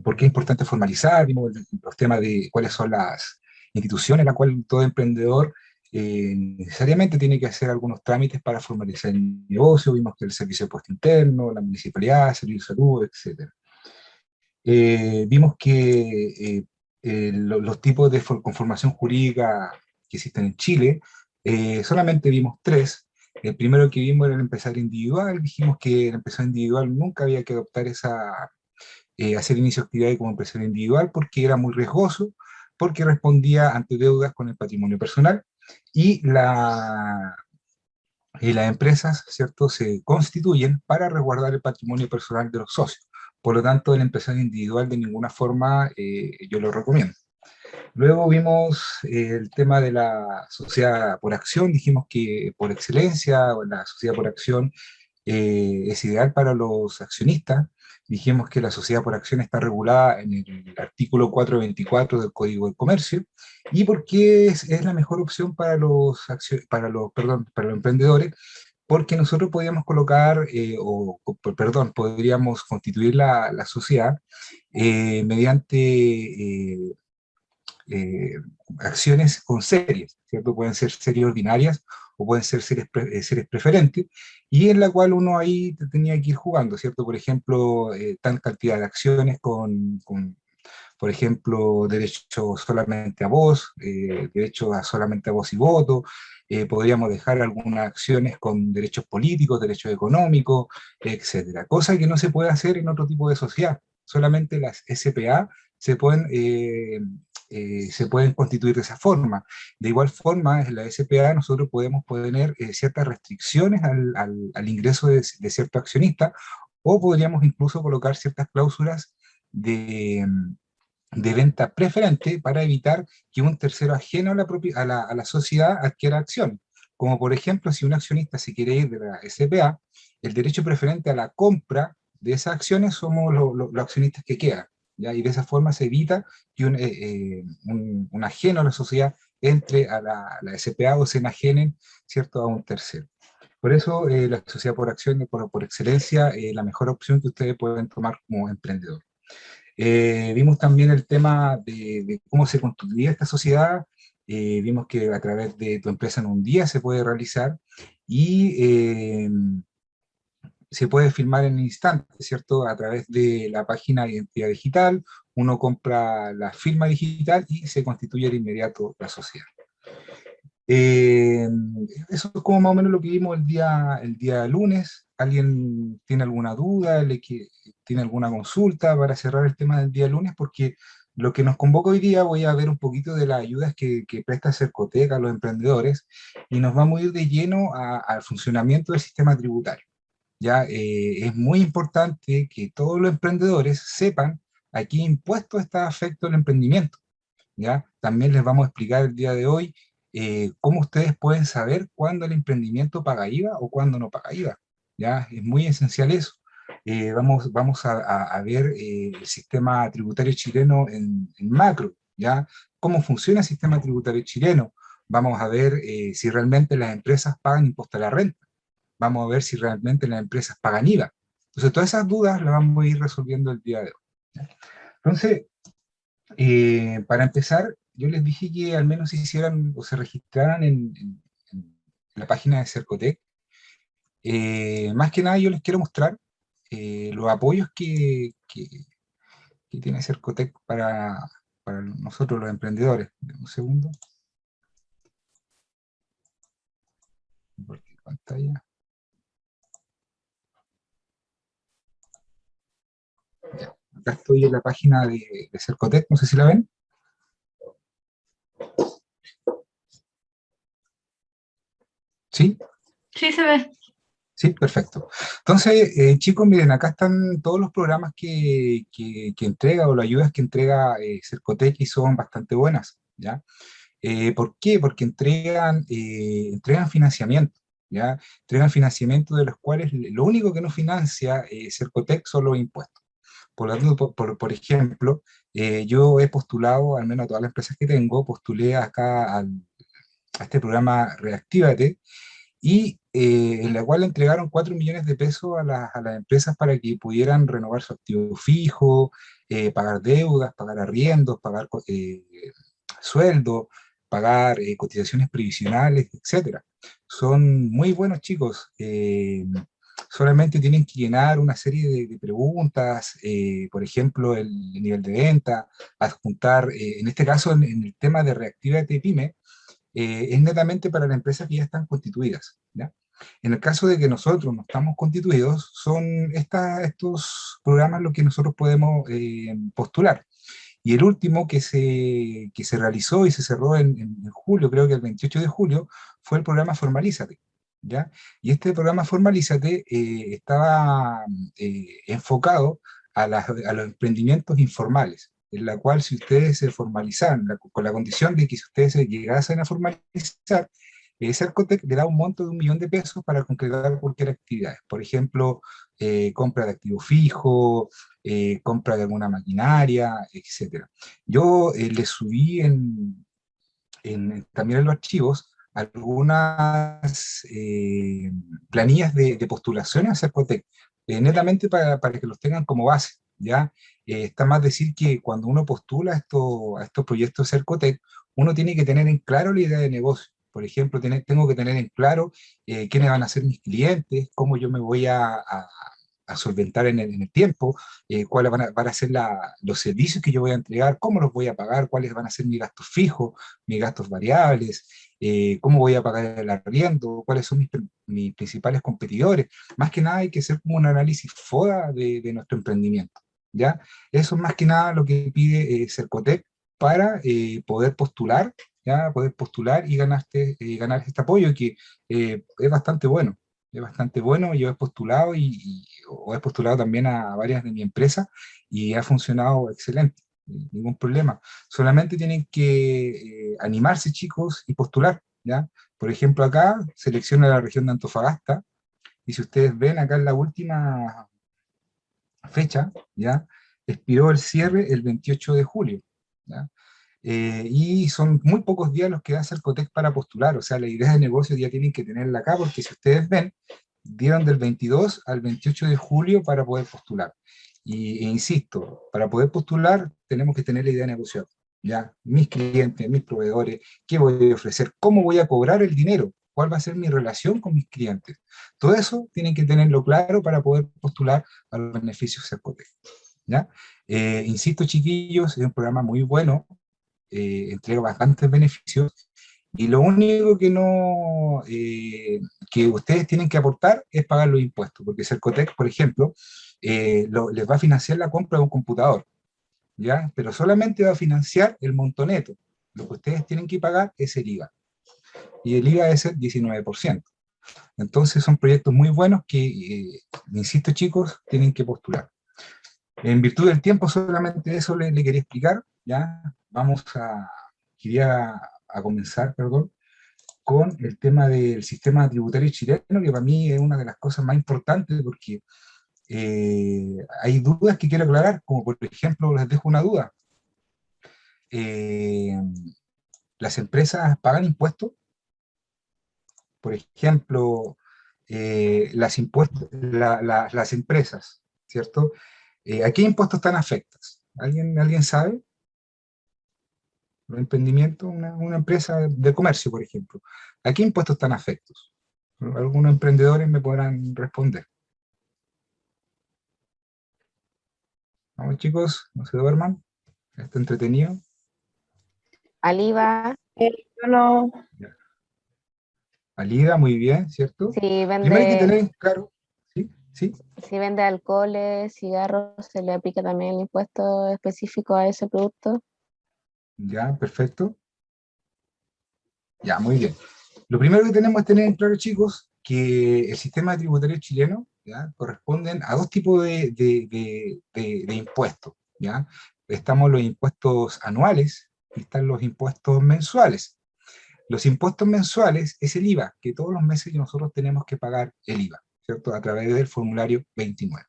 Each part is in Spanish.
por qué es importante formalizar, vimos los temas de cuáles son las instituciones en las cuales todo emprendedor necesariamente tiene que hacer algunos trámites para formalizar el negocio, vimos que el servicio de puesto interno, la municipalidad, el servicio de salud, etc. Vimos que los tipos de conformación jurídica que existen en Chile, solamente vimos tres. El primero que vimos era el empresario individual, dijimos que el empresario individual nunca había que adoptar hacer inicio de actividad como empresario individual porque era muy riesgoso, porque respondía ante deudas con el patrimonio personal, y las empresas, ¿cierto?, se constituyen para resguardar el patrimonio personal de los socios. Por lo tanto, el empresario individual de ninguna forma yo lo recomiendo. Luego vimos el tema de la sociedad por acción, dijimos que por excelencia la sociedad por acción es ideal para los accionistas. Dijimos que la sociedad por acción está regulada en el artículo 424 del Código del Comercio, y porque es la mejor opción para los emprendedores, porque nosotros podríamos colocar, podríamos constituir la sociedad mediante eh, acciones con series, ¿cierto? Pueden ser series ordinarias o pueden ser series preferentes, y en la cual uno ahí tenía que ir jugando, ¿cierto? Por ejemplo, tal cantidad de acciones por ejemplo, derecho solamente a voz, derecho a solamente a voz y voto. Podríamos dejar algunas acciones con derechos políticos, derechos económicos, etcétera. Cosa que no se puede hacer en otro tipo de sociedad. Solamente las SPA se pueden constituir de esa forma. De igual forma, en la SPA nosotros podemos poner ciertas restricciones al ingreso de cierto accionista, o podríamos incluso colocar ciertas cláusulas de venta preferente para evitar que un tercero ajeno a la sociedad adquiera acciones. Como por ejemplo, si un accionista se quiere ir de la SPA, el derecho preferente a la compra de esas acciones somos los accionistas que quedan, ¿ya? Y de esa forma se evita que un ajeno a la sociedad entre a la SPA o se enajenen, ¿cierto?, a un tercero. Por eso la sociedad por acción, por excelencia, la mejor opción que ustedes pueden tomar como emprendedor. Vimos también el tema de cómo se construía esta sociedad. Vimos que a través de tu empresa en un día se puede realizar, y se puede firmar en instante, ¿cierto? A través de la página de identidad digital, uno compra la firma digital y se constituye de inmediato la sociedad. Eh, Eso es como más o menos lo que vimos el día lunes. ¿Alguien tiene alguna duda? ¿Tiene alguna consulta para cerrar el tema del día lunes? Porque lo que nos convoca hoy día, voy a ver un poquito de las ayudas que presta Cercotec a los emprendedores, y nos vamos a ir de lleno al funcionamiento del sistema tributario. Ya es muy importante que todos los emprendedores sepan a qué impuesto está afecto el emprendimiento. ¿Ya? También les vamos a explicar el día de hoy cómo ustedes pueden saber cuándo el emprendimiento paga IVA o cuándo no paga IVA. ¿Ya? Es muy esencial eso. Vamos a ver el sistema tributario chileno en macro, ¿ya? Cómo funciona el sistema tributario chileno. Vamos a ver si realmente las empresas pagan impuesto a la renta. Vamos a ver si realmente las empresas pagan IVA. Entonces, todas esas dudas las vamos a ir resolviendo el día de hoy. ¿Ya? Entonces, para empezar, yo les dije que al menos se hicieran o se registraran en la página de Cercotec. Más que nada yo les quiero mostrar los apoyos que tiene Cercotec para nosotros los emprendedores. Dame un segundo. Compartir pantalla. Ya. Acá estoy en la página de Cercotec, no sé si la ven. ¿Sí? Sí, se ve. Sí, perfecto. Entonces, chicos, miren, acá están todos los programas que entrega, o las ayudas que entrega Cercotec, y son bastante buenas, ¿ya? ¿Por qué? Porque entregan financiamiento, ¿ya? Entregan financiamiento de los cuales lo único que no financia Cercotec son los impuestos. Por lo tanto, por ejemplo, yo he postulado, al menos a todas las empresas que tengo, postulé acá a este programa Reactívate, y en la cual entregaron 4 millones de pesos a las empresas para que pudieran renovar su activo fijo, pagar deudas, pagar arriendos, pagar sueldo, pagar cotizaciones previsionales, etcétera. Son muy buenos chicos. Solamente tienen que llenar una serie de preguntas, por ejemplo, el nivel de venta, adjuntar, en este caso, en el tema de Reactívate Pyme, es netamente para las empresas que ya están constituidas, ¿ya? En el caso de que nosotros no estamos constituidos, son estos programas los que nosotros podemos postular. Y el último que se realizó y se cerró en julio, creo que el 28 de julio, fue el programa Formalízate, ¿ya? Y este programa Formalízate estaba enfocado a los emprendimientos informales, en la cual si ustedes se formalizan, con la condición de que si ustedes se llegasen a formalizar, Cercotec le da un monto de 1 millón de pesos para concretar cualquier actividad. Por ejemplo, compra de activo fijo, compra de alguna maquinaria, etcétera. Yo le subí también en los archivos algunas planillas de postulación a Cercotec, netamente para que los tengan como base, ¿ya? Está más decir que cuando uno postula a estos proyectos Cercotec, uno tiene que tener en claro la idea de negocio. Por ejemplo, tengo que tener en claro quiénes van a ser mis clientes, cómo yo me voy a solventar en el tiempo, cuáles van a ser los servicios que yo voy a entregar, cómo los voy a pagar, cuáles van a ser mis gastos fijos, mis gastos variables, cómo voy a pagar el arriendo, cuáles son mis principales competidores. Más que nada hay que hacer como un análisis FODA de nuestro emprendimiento, ¿ya? Eso es más que nada lo que pide Cercotec para poder postular, ¿ya? Poder postular y ganar este apoyo que es bastante bueno. Es bastante bueno, yo he postulado o he postulado también a varias de mi empresa y ha funcionado excelente, ningún problema. Solamente tienen que animarse, chicos, y postular, ¿ya? Por ejemplo, acá selecciona la región de Antofagasta, y si ustedes ven acá en la última fecha, ¿ya? Expiró el cierre el 28 de julio, ¿ya? Y son muy pocos días los que da Cercotec para postular, o sea, la idea de negocio ya tienen que tenerla acá, porque si ustedes ven, dieron del 22 al 28 de julio para poder postular. E insisto, para poder postular tenemos que tener la idea de negocio, ¿ya? Mis clientes, mis proveedores, qué voy a ofrecer, cómo voy a cobrar el dinero, cuál va a ser mi relación con mis clientes. Todo eso tienen que tenerlo claro para poder postular a los beneficios Cercotec, ¿ya? Insisto, chiquillos, es un programa muy bueno, entrega bastantes beneficios, y lo único que no que ustedes tienen que aportar es pagar los impuestos, porque Cercotec, por ejemplo, les va a financiar la compra de un computador, ¿ya? Pero solamente va a financiar el monto neto. Lo que ustedes tienen que pagar es el IVA, y el IVA es el 19%. Entonces son proyectos muy buenos que, insisto chicos, tienen que postular. En virtud del tiempo, solamente eso le quería explicar, ¿ya? Quería a comenzar, perdón, con el tema del sistema tributario chileno, que para mí es una de las cosas más importantes porque hay dudas que quiero aclarar, como por ejemplo, les dejo una duda. Eh, ¿Las empresas pagan impuestos? Por ejemplo, las empresas, ¿cierto? ¿A qué impuestos están afectas? ¿Alguien sabe? Un emprendimiento, una empresa de comercio, por ejemplo. ¿A qué impuestos están afectos? Algunos emprendedores me podrán responder. Vamos, chicos, no se duerman. Está entretenido. Al IVA, Yo no, Ya. Alida, muy bien, ¿cierto? si Primero hay que vende, tener claro, ¿sí? ¿Sí? si vende alcoholes, cigarros, se le aplica también el impuesto específico a ese producto. Ya, perfecto. Ya, muy bien. Lo primero que tenemos que tener en claro, chicos, que el sistema tributario chileno, ¿ya? Corresponden a dos tipos de impuestos, ¿ya? Estamos los impuestos anuales y están los impuestos mensuales. Los impuestos mensuales es el IVA, que todos los meses nosotros tenemos que pagar el IVA, ¿cierto? A través del formulario 29.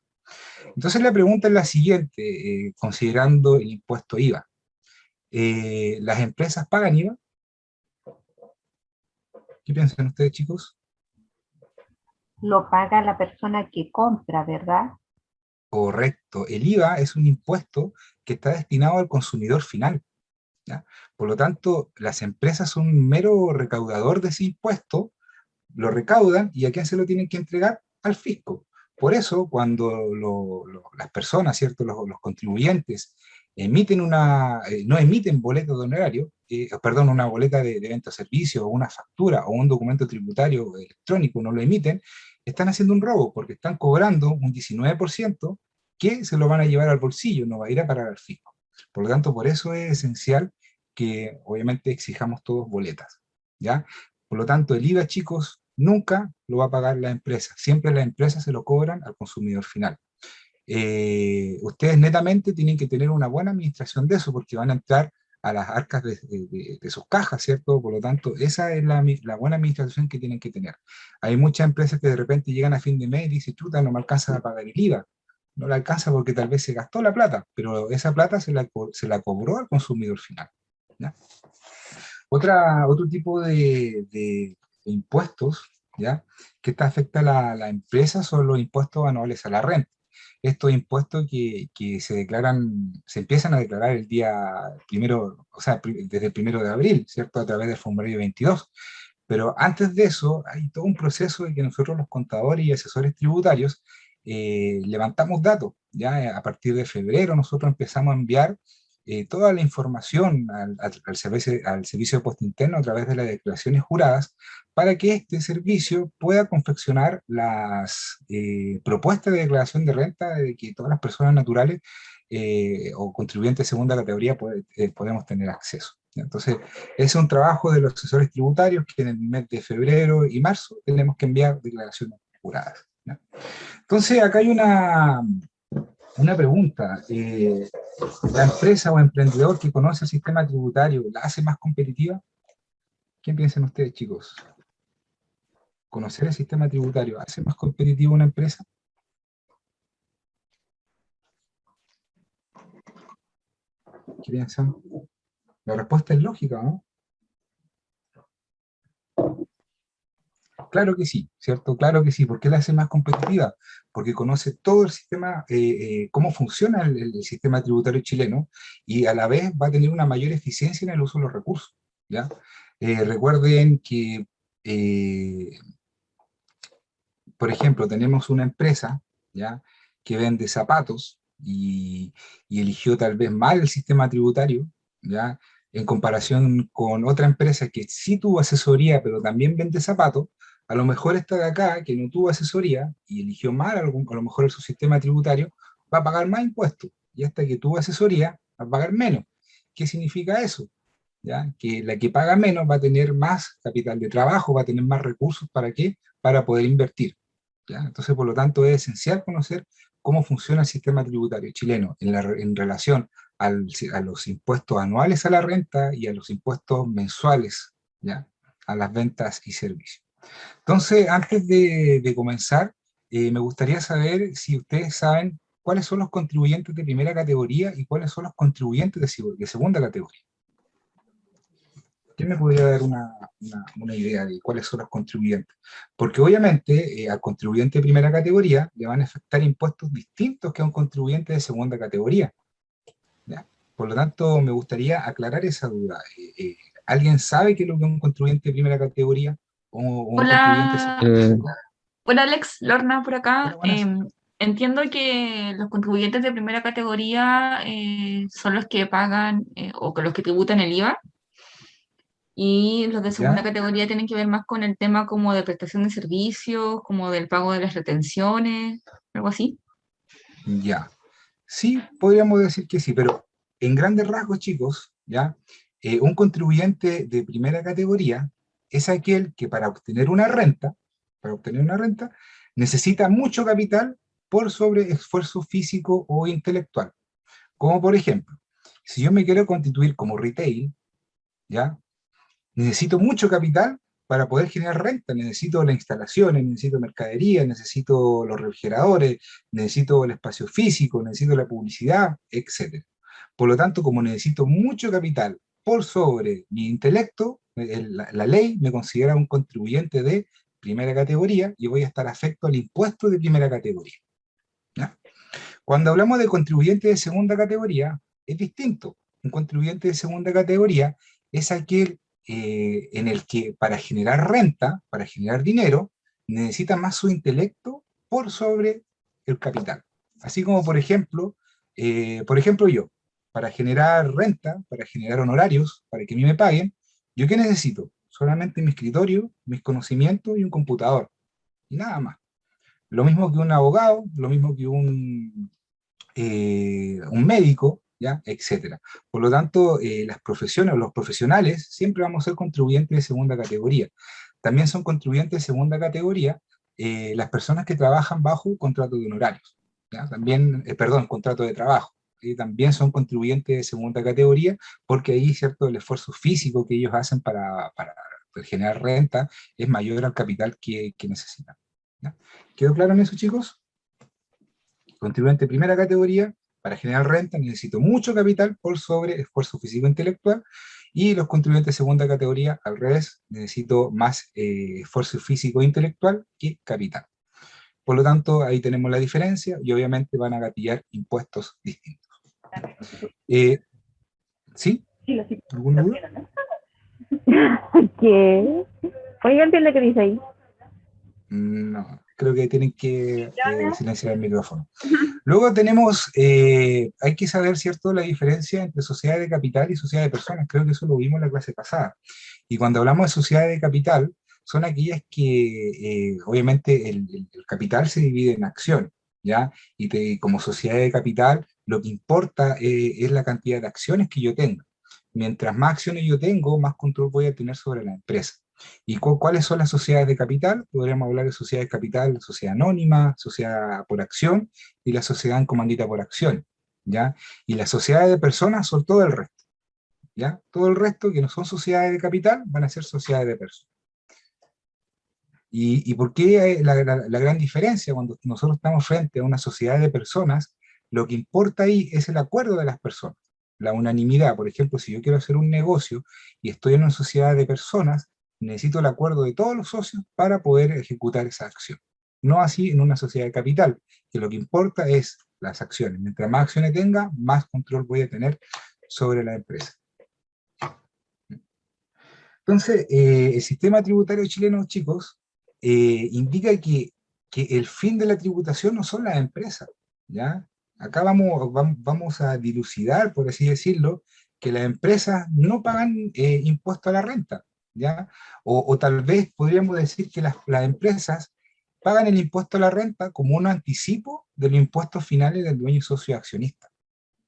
Entonces la pregunta es la siguiente, considerando el impuesto IVA. ¿Las empresas pagan IVA? ¿Qué piensan ustedes, chicos? lo paga la persona que compra, ¿verdad? Correcto. El IVA es un impuesto que está destinado al consumidor final, ¿ya? Por lo tanto, las empresas son un mero recaudador de ese impuesto, lo recaudan y ¿a quién se lo tienen que entregar? Al fisco. Por eso, cuando las personas, ¿cierto? Los contribuyentes emiten no emiten boletas de honorario, perdón, una boleta de venta de servicio, o una factura, o un documento tributario electrónico, no lo emiten, están haciendo un robo, porque están cobrando un 19% que se lo van a llevar al bolsillo, no va a ir a parar al fisco. Por lo tanto, por eso es esencial que obviamente exijamos todos boletas, ¿ya? Por lo tanto, el IVA, chicos, nunca lo va a pagar la empresa. Siempre las empresas se lo cobran al consumidor final. Ustedes netamente tienen que tener una buena administración de eso, porque van a entrar a las arcas de sus cajas, ¿cierto? Por lo tanto, esa es la buena administración que tienen que tener. Hay muchas empresas que de repente llegan a fin de mes y dicen, chuta, no me alcanza a pagar el IVA. No la alcanza porque tal vez se gastó la plata, pero esa plata se la cobró al consumidor final, ¿ya? Otro tipo de impuestos, ¿ya? Que afecta a la empresa son los impuestos anuales a la renta. Estos impuestos que se empiezan a declarar el día primero, o sea, desde el 1 de abril, ¿cierto? A través del formulario 22. Pero antes de eso, hay todo un proceso de que nosotros los contadores y asesores tributarios levantamos datos. Ya a partir de febrero nosotros empezamos a enviar toda la información al servicio de puesto interno a través de las declaraciones juradas para que este servicio pueda confeccionar las propuestas de declaración de renta de que todas las personas naturales o contribuyentes de segunda categoría podemos tener acceso. Entonces, ese es un trabajo de los asesores tributarios que en el mes de febrero y marzo tenemos que enviar declaraciones juradas, ¿no? Entonces, acá hay una pregunta. ¿La empresa o emprendedor que conoce el sistema tributario la hace más competitiva? ¿Qué piensan ustedes, chicos? ¿Conocer el sistema tributario hace más competitiva una empresa? ¿Qué piensan? La respuesta es lógica, ¿no? Claro que sí, ¿cierto? Claro que sí. ¿Por qué la hace más competitiva? Porque conoce todo el sistema, cómo funciona el sistema tributario chileno y a la vez va a tener una mayor eficiencia en el uso de los recursos, ¿ya? Recuerden que, por ejemplo, tenemos una empresa, ¿ya? Que vende zapatos y eligió tal vez mal el sistema tributario, ¿ya? En comparación con otra empresa que sí tuvo asesoría, pero también vende zapatos. A lo mejor esta de acá, que no tuvo asesoría y eligió mal a lo mejor su sistema tributario, va a pagar más impuestos. Y esta que tuvo asesoría va a pagar menos. ¿Qué significa eso? ¿Ya? Que la que paga menos va a tener más capital de trabajo, va a tener más recursos. ¿Para qué? Para poder invertir, ¿ya? Entonces, por lo tanto, es esencial conocer cómo funciona el sistema tributario chileno en relación a los impuestos anuales a la renta y a los impuestos mensuales, ¿ya? A las ventas y servicios. Entonces, antes de comenzar, me gustaría saber si ustedes saben cuáles son los contribuyentes de primera categoría y cuáles son los contribuyentes de segunda categoría. ¿Quién me podría dar una idea de cuáles son los contribuyentes? Porque obviamente al contribuyente de primera categoría le van a afectar impuestos distintos que a un contribuyente de segunda categoría, ¿ya? Por lo tanto, me gustaría aclarar esa duda. ¿Alguien sabe qué es lo que es un contribuyente de primera categoría o un contribuyente de segunda Hola, categoría? hola Alex, Lorna por Hola, acá. buenas. Entiendo que los contribuyentes de primera categoría son los que pagan o que los que tributan el IVA y los de segunda ¿Ya? categoría tienen que ver más con el tema como de prestación de servicios, como del pago de las retenciones, algo así. Ya. Sí, podríamos decir que sí, pero en grandes rasgos, chicos, ¿ya? Un contribuyente de primera categoría es aquel que para obtener una renta, necesita mucho capital por sobre esfuerzo físico o intelectual. Como por ejemplo, si yo me quiero constituir como retail, ¿ya? Necesito mucho capital para poder generar renta, necesito las instalaciones, necesito mercadería, necesito los refrigeradores, necesito el espacio físico, necesito la publicidad, etc. Por lo tanto, como necesito mucho capital por sobre mi intelecto, la ley me considera un contribuyente de primera categoría y voy a estar afecto al impuesto de primera categoría. ¿Ya? Cuando hablamos de contribuyente de segunda categoría, es distinto. Un contribuyente de segunda categoría es aquel en el que para generar renta, para generar dinero, necesita más su intelecto por sobre el capital. Así como, por ejemplo yo, para generar renta, para generar honorarios, para que a mí me paguen, ¿yo qué necesito? Solamente mi escritorio, mis conocimientos y un computador, y nada más. Lo mismo que un abogado, lo mismo que un médico, ¿ya? Etcétera. Por lo tanto, las profesiones o los profesionales siempre vamos a ser contribuyentes de segunda categoría. También son contribuyentes de segunda categoría las personas que trabajan bajo contrato de honorarios, ¿ya? También, perdón, contrato de trabajo. Y también son contribuyentes de segunda categoría porque ahí, ¿cierto?, el esfuerzo físico que ellos hacen para generar renta es mayor al capital que necesitan. ¿Ya? ¿Quedó claro en eso, chicos? Contribuyente de primera categoría, para generar renta necesito mucho capital por sobre esfuerzo físico e intelectual, y los contribuyentes de segunda categoría, al revés, necesito más esfuerzo físico e intelectual que capital. Por lo tanto, ahí tenemos la diferencia, y obviamente van a gatillar impuestos distintos. ¿Sí? ¿Alguna duda? ¿Qué? Oiga, entiende qué dice ahí. No, creo que tienen que silenciar el micrófono. Luego tenemos, hay que saber, ¿cierto?, la diferencia entre sociedad de capital y sociedad de personas. Creo que eso lo vimos en la clase pasada. Y cuando hablamos de sociedad de capital, son aquellas que, obviamente, el capital se divide en acciones, ¿ya? Y como sociedad de capital, lo que importa es la cantidad de acciones que yo tenga. Mientras más acciones yo tengo, más control voy a tener sobre la empresa. ¿Y cuáles son las sociedades de capital? Podríamos hablar de sociedad de capital, sociedad anónima, sociedad por acción y la sociedad en comandita por acción, ¿ya? Y las sociedades de personas son todo el resto, ¿ya? Todo el resto que no son sociedades de capital van a ser sociedades de personas. ¿Y por qué la gran diferencia? Cuando nosotros estamos frente a una sociedad de personas, lo que importa ahí es el acuerdo de las personas, la unanimidad. Por ejemplo, si yo quiero hacer un negocio y estoy en una sociedad de personas, necesito el acuerdo de todos los socios para poder ejecutar esa acción. No así en una sociedad de capital, que lo que importa es las acciones. Mientras más acciones tenga, más control voy a tener sobre la empresa. Entonces, el sistema tributario chileno, chicos, indica que el fin de la tributación no son las empresas, ¿ya? Acá vamos a dilucidar, por así decirlo, que las empresas no pagan impuesto a la renta, ¿ya? O tal vez podríamos decir que las empresas pagan el impuesto a la renta como un anticipo de los impuestos finales del dueño y socio accionista,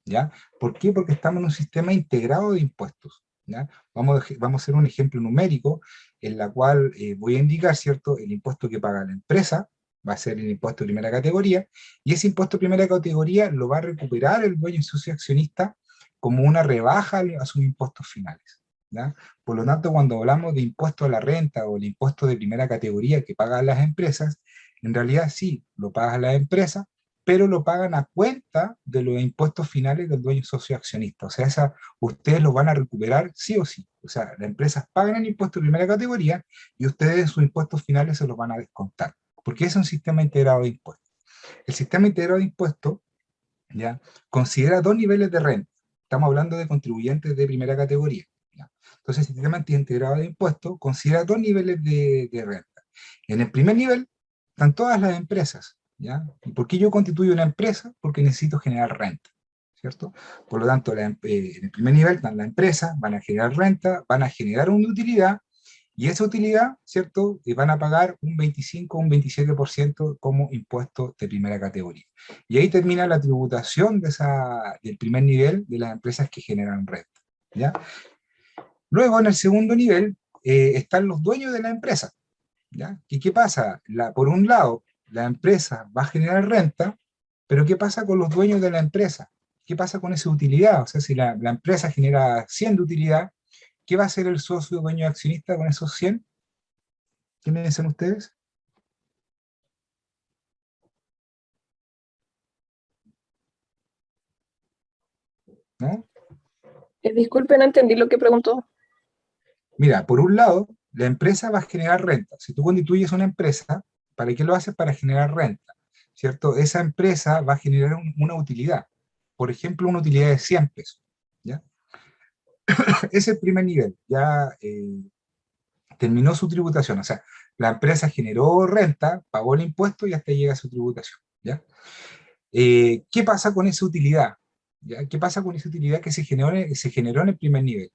¿ya? ¿Por qué? Porque estamos en un sistema integrado de impuestos, ¿ya? Vamos a hacer un ejemplo numérico en la cual voy a indicar, ¿cierto?, el impuesto que paga la empresa, va a ser el impuesto de primera categoría, y ese impuesto de primera categoría lo va a recuperar el dueño y socio accionista como una rebaja a sus impuestos finales, ¿ya? Por lo tanto, cuando hablamos de impuesto a la renta o el impuesto de primera categoría que pagan las empresas, en realidad sí, lo pagan las empresas, pero lo pagan a cuenta de los impuestos finales del dueño socio accionista. O sea, ustedes lo van a recuperar sí o sí. O sea, las empresas pagan el impuesto de primera categoría y ustedes sus impuestos finales se los van a descontar, porque es un sistema integrado de impuestos. El sistema integrado de impuestos, ¿ya?, considera dos niveles de renta. Estamos hablando de contribuyentes de primera categoría, ¿ya? Entonces, el sistema integrado de impuestos considera dos niveles de renta. En el primer nivel están todas las empresas, ¿ya? ¿Y por qué yo constituyo una empresa? Porque necesito generar renta, ¿cierto? Por lo tanto, en el primer nivel están las empresas, van a generar renta, van a generar una utilidad, y esa utilidad, ¿cierto?, van a pagar un 25 o un 27% como impuesto de primera categoría. Y ahí termina la tributación del primer nivel de las empresas que generan renta, ¿ya? Luego, en el segundo nivel, están los dueños de la empresa, ¿ya? ¿Y qué pasa? Por un lado, la empresa va a generar renta, pero ¿qué pasa con los dueños de la empresa? ¿Qué pasa con esa utilidad? O sea, si la empresa genera 100 de utilidad, ¿qué va a hacer el socio dueño accionista con esos 100? ¿Qué me dicen ustedes? ¿No? Disculpe, no entendí lo que preguntó. Mira, por un lado, la empresa va a generar renta. Si tú constituyes una empresa, ¿para qué lo haces? Para generar renta, ¿cierto? Esa empresa va a generar una utilidad. Por ejemplo, una utilidad de 100 pesos, ¿ya? Ese es el primer nivel, ya terminó su tributación, o sea, la empresa generó renta, pagó el impuesto y hasta llega a su tributación, ¿ya? ¿Qué pasa con esa utilidad? ¿Ya? ¿Qué pasa con esa utilidad que se generó en el primer nivel?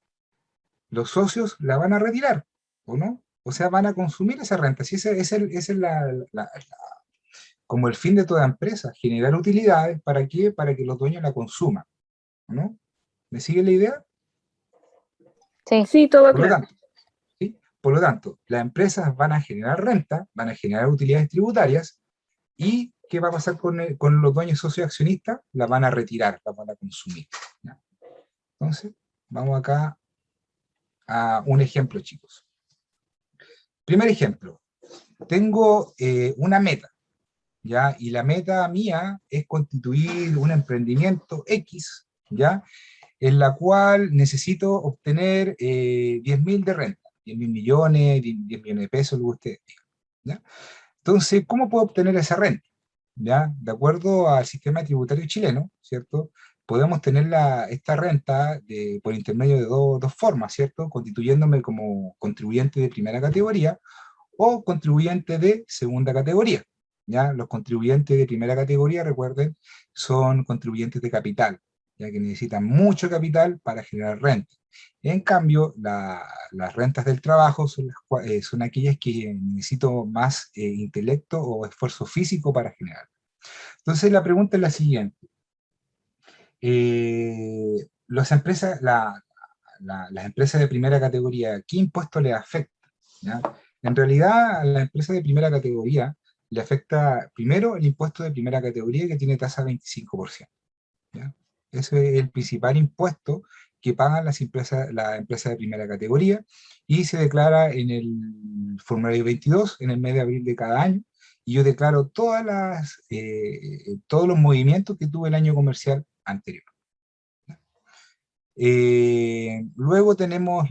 Los socios la van a retirar, ¿o no? O sea, van a consumir esa renta. Sí, ese es como el fin de toda empresa, generar utilidades, ¿para qué? Para que los dueños la consuman, ¿no? ¿Me sigue la idea? Sí, Sí, todo Por lo claro. tanto, ¿sí? Por lo tanto, las empresas van a generar renta, van a generar utilidades tributarias, y ¿qué va a pasar con los dueños socios accionistas? La van a retirar, la van a consumir, ¿ya? Entonces, vamos acá a un ejemplo, chicos. Primer ejemplo, tengo una meta, ¿ya? Y la meta mía es constituir un emprendimiento X, ¿ya? En la cual necesito obtener 10.000 de renta, 10.000 millones, 10 millones de pesos, lo que ustedes digan, ¿ya? Entonces, ¿cómo puedo obtener esa renta? ¿Ya? De acuerdo al sistema tributario chileno, ¿cierto? Podemos tener esta renta por intermedio de dos formas, ¿cierto? Constituyéndome como contribuyente de primera categoría o contribuyente de segunda categoría, ¿ya? Los contribuyentes de primera categoría, recuerden, son contribuyentes de capital, ya que necesitan mucho capital para generar renta. En cambio, las rentas del trabajo son aquellas que necesito más intelecto o esfuerzo físico para generar. Entonces la pregunta es la siguiente. Las empresas, las empresas de primera categoría, ¿qué impuesto les afecta? ¿Ya? En realidad, a la empresa de primera categoría le afecta primero el impuesto de primera categoría, que tiene tasa 25%. ¿Ya? Ese es el principal impuesto que pagan las empresas de primera categoría, y se declara en el formulario 22 en el mes de abril de cada año, y yo declaro todos los movimientos que tuve el año comercial anterior. Luego tenemos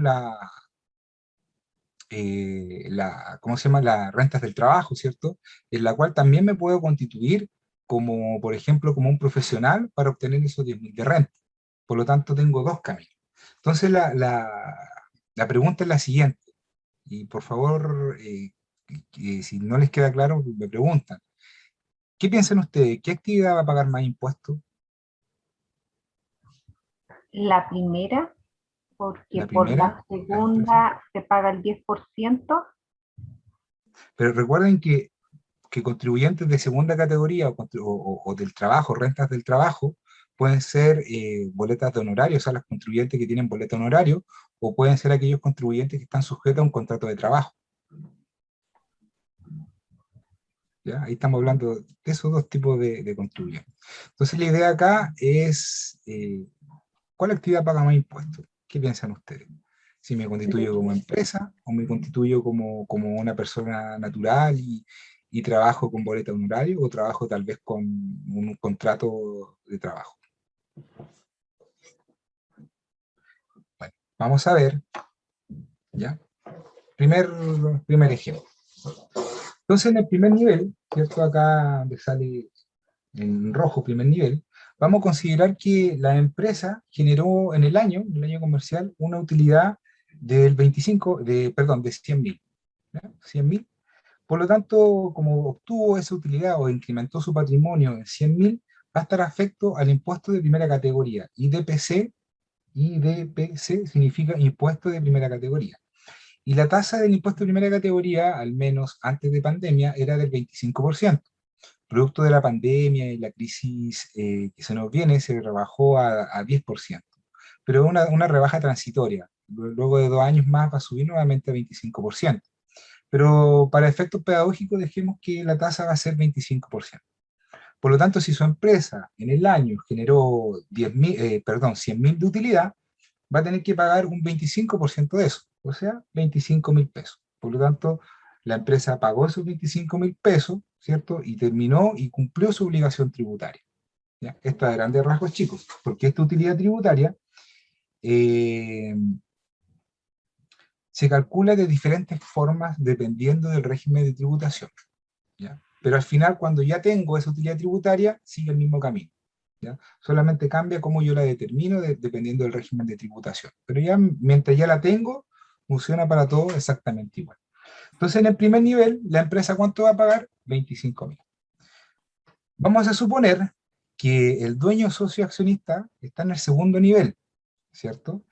¿cómo se llama? Las rentas del trabajo, ¿cierto? En la cual también me puedo constituir como, por ejemplo, como un profesional para obtener esos 10.000 de renta. Por lo tanto, tengo dos caminos. Entonces, la pregunta es la siguiente, y por favor, si no les queda claro, me preguntan. ¿Qué piensan ustedes? ¿Qué actividad va a pagar más impuestos? La primera, porque La por primera, la la empresa. segunda se paga el 10%. Pero recuerden que contribuyentes de segunda categoría o del trabajo, rentas del trabajo, pueden ser boletas de honorario, o sea, los contribuyentes que tienen boleta de honorario, o pueden ser aquellos contribuyentes que están sujetos a un contrato de trabajo. ¿Ya? Ahí estamos hablando de esos dos tipos de contribuyentes. Entonces la idea acá es, ¿cuál actividad paga más impuestos? ¿Qué piensan ustedes? Si me constituyo como empresa o me constituyo como una persona natural y trabajo con boleta de honorario, o trabajo tal vez con un contrato de trabajo. Bueno, vamos a ver, ¿ya? Primer ejemplo. Entonces en el primer nivel, ¿cierto? Acá donde sale en rojo, primer nivel, vamos a considerar que la empresa generó en el año comercial, una utilidad del 100.000. ¿Ya? 100.000. Por lo tanto, como obtuvo esa utilidad o incrementó su patrimonio en 100.000, va a estar afecto al impuesto de primera categoría. IDPC significa impuesto de primera categoría. Y la tasa del impuesto de primera categoría, al menos antes de pandemia, era del 25%. Producto de la pandemia y la crisis que se nos viene, se rebajó a 10%. Pero una rebaja transitoria. Luego de 2 años más va a subir nuevamente a 25%. Pero para efectos pedagógicos dejemos que la tasa va a ser 25%. Por lo tanto, si su empresa en el año generó 100.000 de utilidad, va a tener que pagar un 25% de eso, o sea, 25.000 pesos. Por lo tanto, la empresa pagó esos 25.000 pesos, ¿cierto? Y terminó y cumplió su obligación tributaria. ¿Ya? Esto a grandes rasgos, chicos, porque esta utilidad tributaria se calcula de diferentes formas dependiendo del régimen de tributación, ¿ya? Pero al final, cuando ya tengo esa utilidad tributaria, sigue el mismo camino, ¿ya? Solamente cambia cómo yo la determino dependiendo del régimen de tributación. Pero ya, mientras ya la tengo, funciona para todo exactamente igual. Entonces, en el primer nivel, la empresa, ¿cuánto va a pagar? 25.000. Vamos a suponer que el dueño socio accionista está en el segundo nivel, ¿cierto?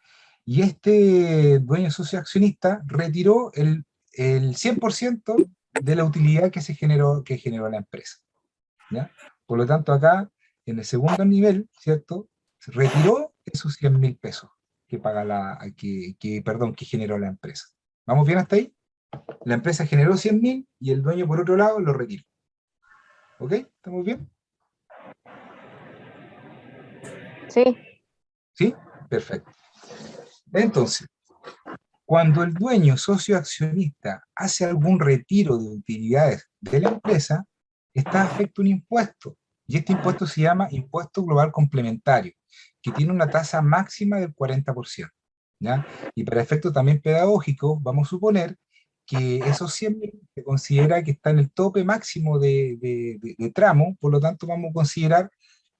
Y este dueño socio accionista retiró el 100% de la utilidad que generó la empresa, ¿ya? Por lo tanto, acá, en el segundo nivel, ¿cierto? Se retiró esos 100.000 pesos que paga que generó la empresa. ¿Vamos bien hasta ahí? La empresa generó 100.000 y el dueño, por otro lado, lo retiró. ¿Ok? ¿Estamos bien? Sí, ¿Sí? Perfecto. Entonces, cuando el dueño socio accionista hace algún retiro de utilidades de la empresa, está afecto a un impuesto. Y este impuesto se llama impuesto global complementario, que tiene una tasa máxima del 40%. ¿Ya? Y para efecto también pedagógico, vamos a suponer que esos 100.000 se considera que está en el tope máximo de tramo, por lo tanto vamos a considerar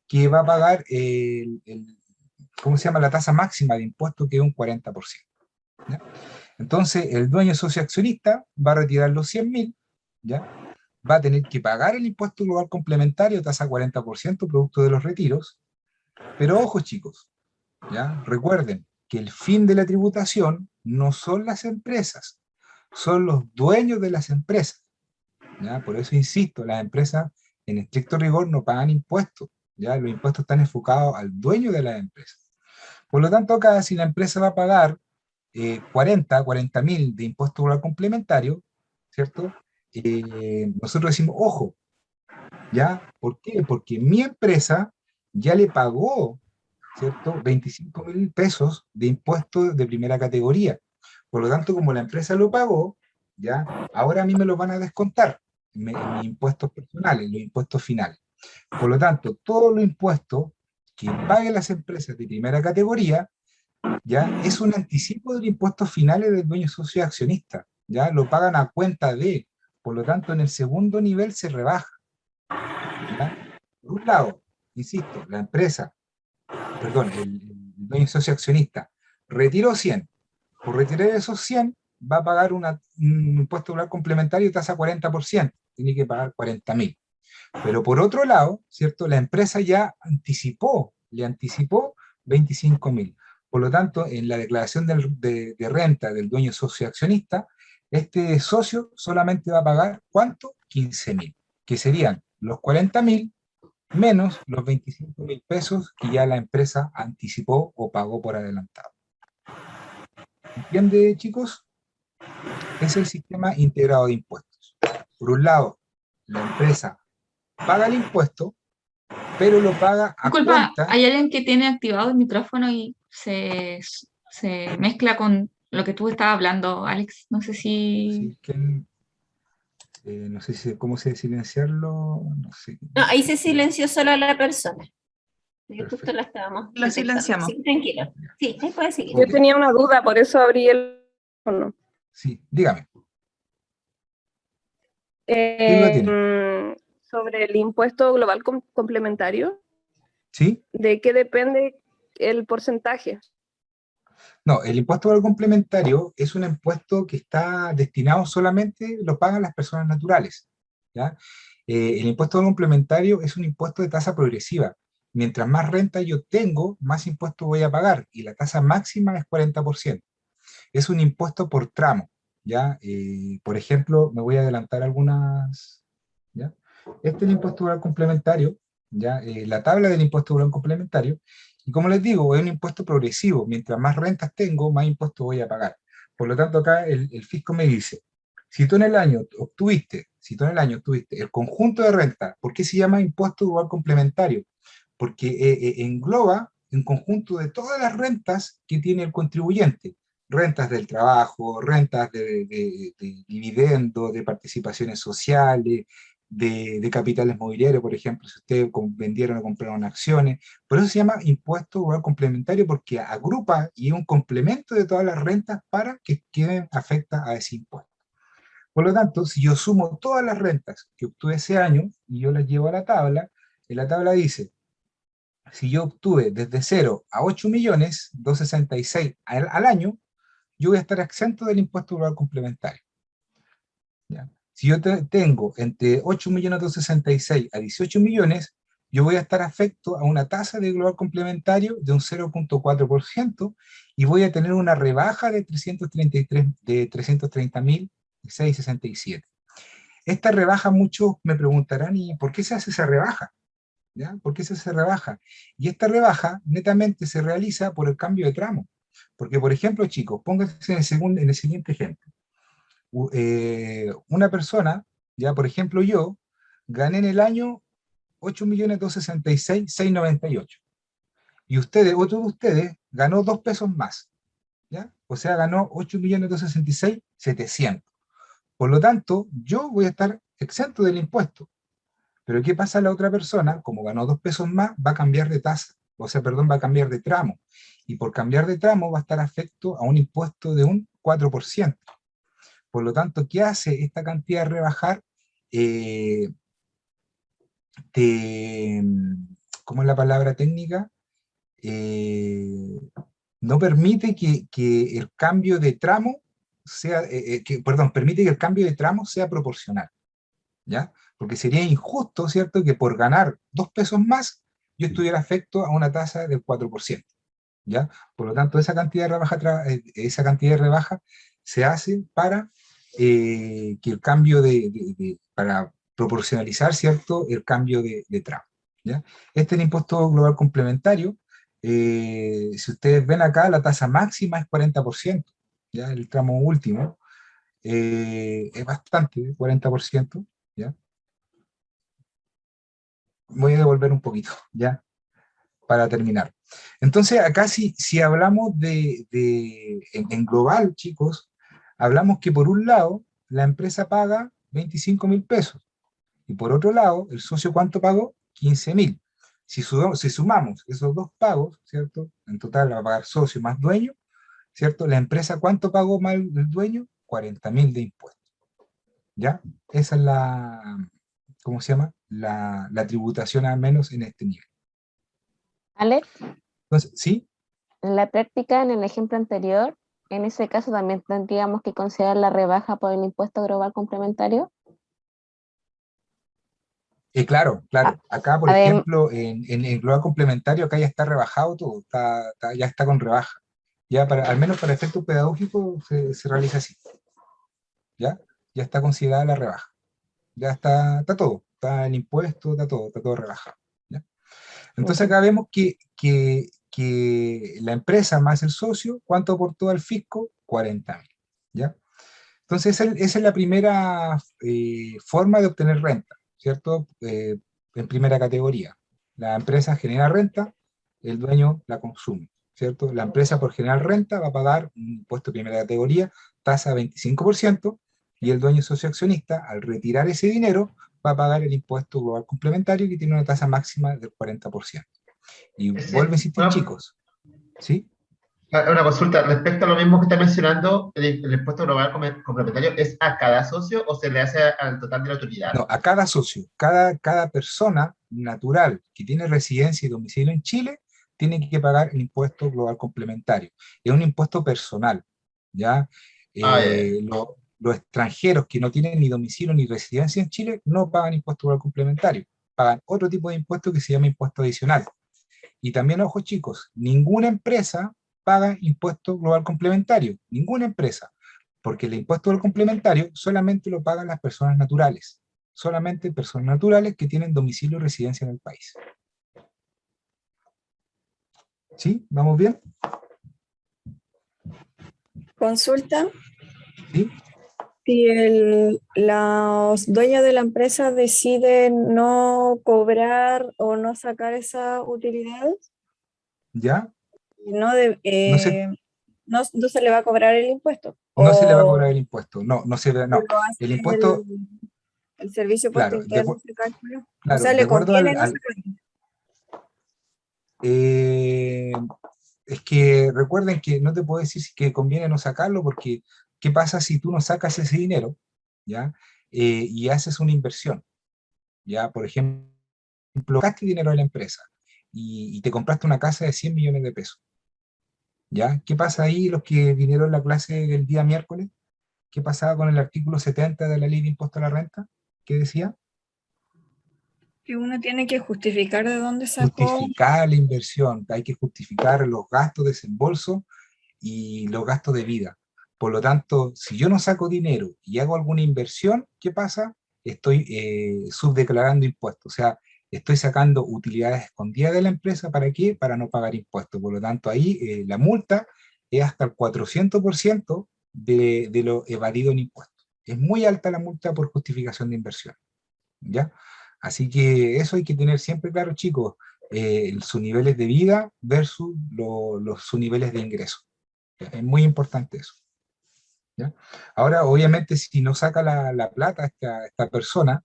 que va a pagar ¿cómo se llama? La tasa máxima de impuesto, que es un 40%. ¿Ya? Entonces, el dueño socio accionista va a retirar los 100.000, ¿ya? Va a tener que pagar el impuesto global complementario, tasa 40%, producto de los retiros. Pero ojo, chicos, ¿ya? Recuerden que el fin de la tributación no son las empresas, son los dueños de las empresas, ¿ya? Por eso insisto, las empresas en estricto rigor no pagan impuestos, ¿ya? Los impuestos están enfocados al dueño de las empresas. Por lo tanto, acá, si la empresa va a pagar 40.000 de impuesto global complementario, ¿cierto? Nosotros decimos, ojo, ¿ya? ¿Por qué? Porque mi empresa ya le pagó, ¿cierto? 25.000 pesos de impuestos de primera categoría. Por lo tanto, como la empresa lo pagó, ¿ya? Ahora a mí me lo van a descontar en mis impuestos personales, los impuestos finales. Por lo tanto, todos los impuestos que paguen las empresas de primera categoría, ¿ya? Es un anticipo del impuesto finales del dueño socio accionista, ¿ya? Lo pagan a cuenta de, por lo tanto, en el segundo nivel se rebaja, ¿ya? Por un lado, insisto, la empresa, perdón, el dueño socio accionista retiró 100, por retirar esos 100 va a pagar un impuesto global complementario de tasa 40%, tiene que pagar 40.000. Pero por otro lado, ¿cierto? La empresa ya le anticipó 25.000. Por lo tanto, en la declaración de renta del dueño socio accionista, este socio solamente va a pagar, ¿cuánto? 15.000, que serían los 40.000 menos los 25.000 pesos que ya la empresa anticipó o pagó por adelantado. ¿Entiende, chicos? Es el sistema integrado de impuestos. Por un lado, la empresa paga el impuesto, pero lo paga a Disculpa, cuenta. hay alguien que tiene activado el micrófono y se mezcla con lo que tú estabas hablando, Alex. No sé si... Sí, no sé cómo se silenciarlo, no sé. No, ahí se silenció solo a la persona. Y justo Perfecto. la estábamos Lo detectando. silenciamos. Sí, tranquilo. Sí, ahí puede seguir. Yo Ok. tenía una duda, por eso abrí el teléfono. Sí, dígame. ¿Qué duda tiene? Sobre el impuesto global complementario, ¿Sí? ¿de qué depende el porcentaje? No, el impuesto global complementario es un impuesto que está destinado solamente, lo pagan las personas naturales, ¿ya? El impuesto global complementario es un impuesto de tasa progresiva. Mientras más renta yo tengo, más impuesto voy a pagar, y la tasa máxima es 40%. Es un impuesto por tramo, ¿ya? Por ejemplo, me voy a adelantar algunas, ¿ya? Este es el impuesto global complementario, ¿ya? La tabla del impuesto global complementario, y como les digo, es un impuesto progresivo. Mientras más rentas tengo, más impuestos voy a pagar. Por lo tanto, acá el fisco me dice, si tú en el año obtuviste el conjunto de rentas, ¿por qué se llama impuesto global complementario? Porque engloba un conjunto de todas las rentas que tiene el contribuyente: rentas del trabajo, rentas de dividendos, de participaciones sociales, de capitales mobiliarios, por ejemplo, si ustedes vendieron o compraron acciones. Por eso se llama impuesto global complementario, porque agrupa y es un complemento de todas las rentas para que queden afecta a ese impuesto. Por lo tanto, si yo sumo todas las rentas que obtuve ese año y yo las llevo a la tabla, en la tabla dice, si yo obtuve desde 0 a 8.266.000 al año, yo voy a estar exento del impuesto global complementario. ¿Ya? Si yo tengo entre 8.266.000 a 18 millones, yo voy a estar afecto a una tasa de global complementario de un 0.4% y voy a tener una rebaja de 330.667. Esta rebaja, muchos me preguntarán, ¿y por qué se hace esa rebaja? ¿Ya? ¿Por qué se hace rebaja? Y esta rebaja netamente se realiza por el cambio de tramo. Porque, por ejemplo, chicos, pónganse en el siguiente ejemplo. Una persona, ya por ejemplo yo, gané en el año 8.266.698. Y ustedes, otro de ustedes, ganó 2 pesos más. ¿Ya? O sea, ganó 8.266.700. Por lo tanto, yo voy a estar exento del impuesto. Pero ¿qué pasa a la otra persona? Como ganó 2 pesos más, va a cambiar de tasa. O sea, perdón, va a cambiar de tramo. Y por cambiar de tramo va a estar afecto a un impuesto de un 4%. Por lo tanto, ¿qué hace esta cantidad de rebajar? ¿Cómo es la palabra técnica? No permite que el cambio de tramo sea, permite que el cambio de tramo sea proporcional, ¿ya? Porque sería injusto, ¿cierto?, que por ganar 2 pesos más, yo estuviera afecto a una tasa del 4%, ¿ya? Por lo tanto, esa cantidad de rebaja se hace para que el cambio para proporcionalizar, ¿cierto?, el cambio de tramo, ¿ya? Este es el impuesto global complementario. Si ustedes ven acá, la tasa máxima es 40%, ¿ya? El tramo último es bastante, 40%, ¿ya? Voy a devolver un poquito, ¿ya? Para terminar. Entonces, acá si hablamos en global, chicos, hablamos que por un lado, la empresa paga 25.000 pesos, y por otro lado, el socio ¿cuánto pagó? 15.000. Si sumamos esos dos pagos, ¿cierto? En total va a pagar socio más dueño, ¿cierto? La empresa ¿cuánto pagó más el dueño? 40.000 de impuestos, ¿ya? Esa es ¿cómo se llama? La tributación al menos en este nivel. Alex, Entonces, ¿sí? en la práctica, en el ejemplo anterior, en ese caso también tendríamos que considerar la rebaja por el impuesto global complementario. Claro. Acá, por Adem- ejemplo, en el global complementario, acá ya está rebajado todo, ya está con rebaja. Ya al menos para efectos pedagógicos se realiza así. ¿Ya? Ya está considerada la rebaja. Ya está todo. Está el impuesto, está todo rebajado. ¿Ya? Entonces acá vemos que la empresa más el socio, ¿cuánto aportó al fisco? 40.000. ¿Ya? Entonces esa es la primera forma de obtener renta, ¿cierto? En primera categoría. La empresa genera renta, el dueño la consume, ¿cierto? La empresa por generar renta va a pagar un impuesto de primera categoría, tasa 25%, y el dueño socio accionista, al retirar ese dinero, va a pagar el impuesto global complementario que tiene una tasa máxima del 40%. Y vuelvo a insistir, chicos, ¿sí? Una consulta, respecto a lo mismo que está mencionando, el impuesto global complementario, ¿es a cada socio o se le hace al total de la utilidad? No, a cada socio, cada persona natural que tiene residencia y domicilio en Chile, tiene que pagar el impuesto global complementario. Es un impuesto personal, ¿ya? Ya. Los extranjeros que no tienen ni domicilio ni residencia en Chile no pagan impuesto global complementario, pagan otro tipo de impuesto que se llama impuesto adicional. Y también, ojo chicos, ninguna empresa paga impuesto global complementario, ninguna empresa, porque el impuesto global complementario solamente lo pagan las personas naturales, solamente personas naturales que tienen domicilio y residencia en el país. ¿Sí? ¿Vamos bien? Consulta. ¿Sí? Si los dueños de la empresa deciden no cobrar o no sacar esas utilidades, ¿Ya? no, No se, no se le va a cobrar el impuesto. no se le va a O cobrar el impuesto, no. lo hace El impuesto, El servicio por Claro, interno se calcula. O claro, sea, de le acuerdo conviene no sacarlo. es que recuerden que no te puedo decir si que conviene no sacarlo, porque ¿qué pasa si tú no sacas ese dinero, ¿ya? Y haces una inversión, ¿ya? Por ejemplo, sacaste dinero de la empresa y te compraste una casa de 100 millones de pesos, ¿ya? ¿Qué pasa ahí los que vinieron a la clase el día miércoles? ¿Qué pasaba con el artículo 70 de la ley de impuesto a la renta? ¿Qué decía? Que uno tiene que justificar de dónde sacó. Justificar la inversión, hay que justificar los gastos de desembolso y los gastos de vida. Por lo tanto, si yo no saco dinero y hago alguna inversión, ¿qué pasa? Estoy subdeclarando impuestos, o sea, estoy sacando utilidades escondidas de la empresa, ¿para qué? Para no pagar impuestos. Por lo tanto, ahí la multa es hasta el 400% de lo evadido en impuestos. Es muy alta la multa por justificación de inversión, ¿ya? Así que eso hay que tener siempre claro, chicos, sus niveles de vida versus sus niveles de ingreso. Es muy importante eso, ¿ya? Ahora, obviamente, si no saca la plata esta persona,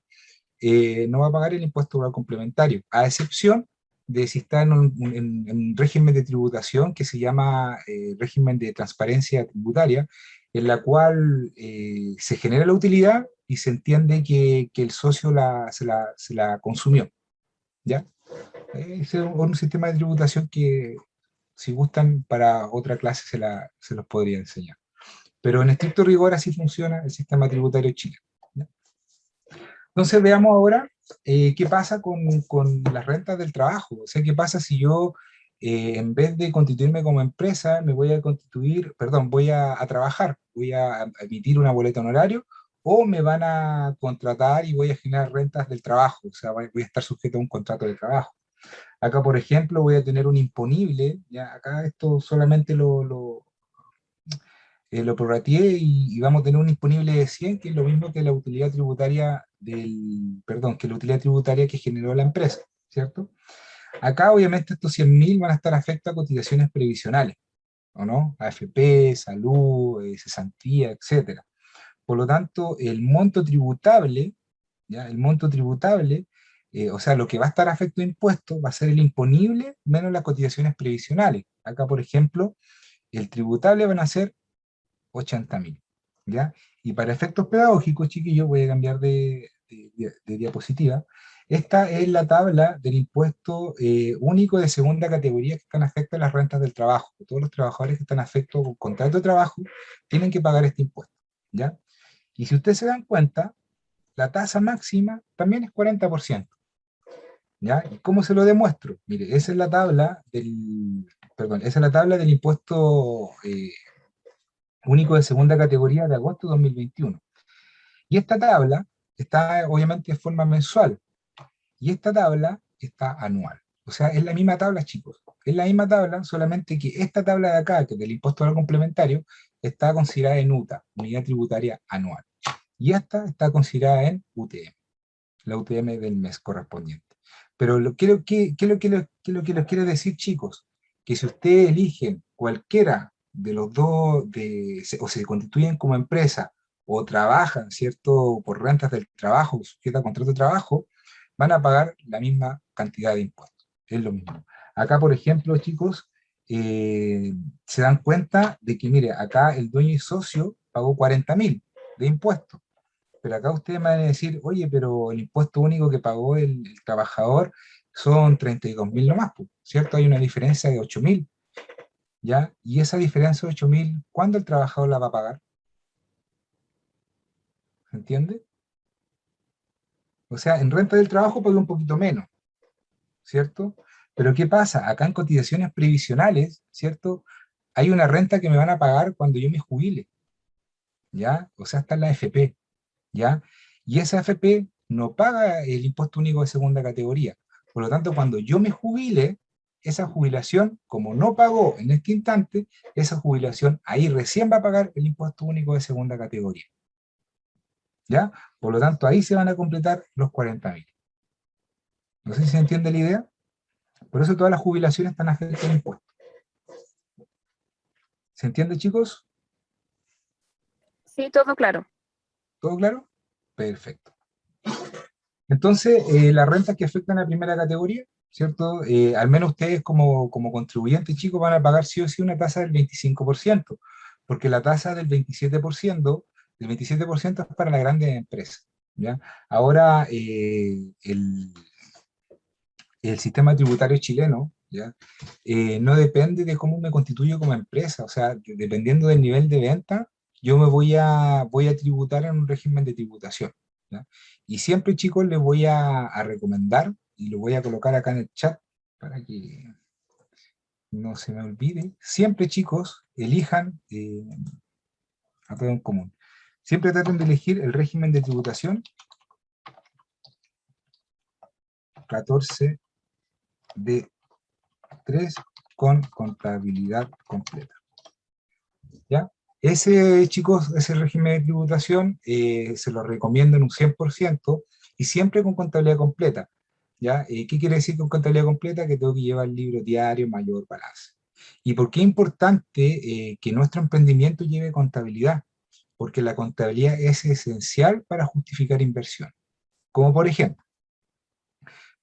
no va a pagar el impuesto rural complementario, a excepción de si está en un régimen de tributación que se llama régimen de transparencia tributaria, en la cual se genera la utilidad y se entiende que el socio se la consumió, ¿ya? Es un sistema de tributación que, si gustan, para otra clase se los podría enseñar. Pero en estricto rigor así funciona el sistema tributario chileno, ¿ya? Entonces veamos ahora qué pasa con las rentas del trabajo. O sea, qué pasa si yo, en vez de constituirme como empresa, me voy a constituir, perdón, voy a trabajar, voy a emitir una boleta honorario, o me van a contratar y voy a generar rentas del trabajo, o sea, voy a estar sujeto a un contrato de trabajo. Acá, por ejemplo, voy a tener un imponible, ya acá esto solamente lo prorrateé y vamos a tener un disponible de 100, que es lo mismo que la utilidad tributaria que la utilidad tributaria que generó la empresa, ¿cierto? Acá obviamente estos 100.000 van a estar afectos a cotizaciones previsionales, ¿o no? AFP, salud, cesantía, etcétera. Por lo tanto, el monto tributable, ¿ya? El monto tributable, o sea, lo que va a estar afecto a impuestos va a ser el imponible menos las cotizaciones previsionales. Acá, por ejemplo, el tributable van a ser 80.000, ¿ya? Y para efectos pedagógicos, chiquillos, voy a cambiar de diapositiva. Esta es la tabla del impuesto único de segunda categoría que están afectos a las rentas del trabajo. Todos los trabajadores que están afectos a un contrato de trabajo tienen que pagar este impuesto, ¿ya? Y si ustedes se dan cuenta, la tasa máxima también es 40%, ¿ya? ¿Y cómo se lo demuestro? Mire, esa es la tabla del impuesto único de segunda categoría de agosto de 2021. Y esta tabla está obviamente de forma mensual, y esta tabla está anual. O sea, es la misma tabla, chicos. Es la misma tabla, solamente que esta tabla de acá, que es del impuesto al complementario, está considerada en UTA, Unidad Tributaria Anual. Y esta está considerada en UTM, la UTM del mes correspondiente. Pero ¿qué es lo que les quiero decir, chicos? Que si ustedes eligen cualquiera de los dos, o se constituyen como empresa, o trabajan, ¿cierto?, por rentas del trabajo, sujeta a contrato de trabajo, van a pagar la misma cantidad de impuestos. Es lo mismo. Acá, por ejemplo, chicos, se dan cuenta de que, mire, acá el dueño y socio pagó 40.000 de impuestos. Pero acá ustedes me van a decir, oye, pero el impuesto único que pagó el trabajador son 32.000 nomás, ¿cierto? Hay una diferencia de 8.000, ¿ya? Y esa diferencia de 8.000, ¿cuándo el trabajador la va a pagar? ¿Se entiende? O sea, en renta del trabajo paga un poquito menos, ¿cierto? Pero ¿qué pasa? Acá en cotizaciones previsionales, ¿cierto? Hay una renta que me van a pagar cuando yo me jubile, ¿ya? O sea, está en la AFP, ¿ya? Y esa AFP no paga el impuesto único de segunda categoría. Por lo tanto, cuando yo me jubile, esa jubilación, como no pagó en este instante, esa jubilación ahí recién va a pagar el impuesto único de segunda categoría, ¿ya? Por lo tanto, ahí se van a completar los 40.000. No sé si se entiende la idea. Por eso todas las jubilaciones están afectadas al impuesto. ¿Se entiende, chicos? Sí, todo claro. ¿Todo claro? Perfecto. Entonces, las rentas que afectan a primera categoría, ¿cierto? Al menos ustedes como contribuyentes, chicos, van a pagar sí o sí una tasa del 25%, porque la tasa del 27% es para las grandes empresas, ¿ya? Ahora, el sistema tributario chileno, ¿ya? No depende de cómo me constituyo como empresa, o sea, dependiendo del nivel de venta, yo voy a tributar en un régimen de tributación, ¿ya? Y siempre, chicos, les voy a recomendar, y lo voy a colocar acá en el chat para que no se me olvide, siempre, chicos, elijan a todo en común. Siempre traten de elegir el régimen de tributación 14 de 3 con contabilidad completa. ¿Ya? Ese, chicos, ese régimen de tributación se lo recomiendo en un 100% y siempre con contabilidad completa. ¿Ya? ¿Qué quiere decir con contabilidad completa? Que tengo que llevar el libro diario, mayor, balance. ¿Y por qué es importante que nuestro emprendimiento lleve contabilidad? Porque la contabilidad es esencial para justificar inversión. Como por ejemplo,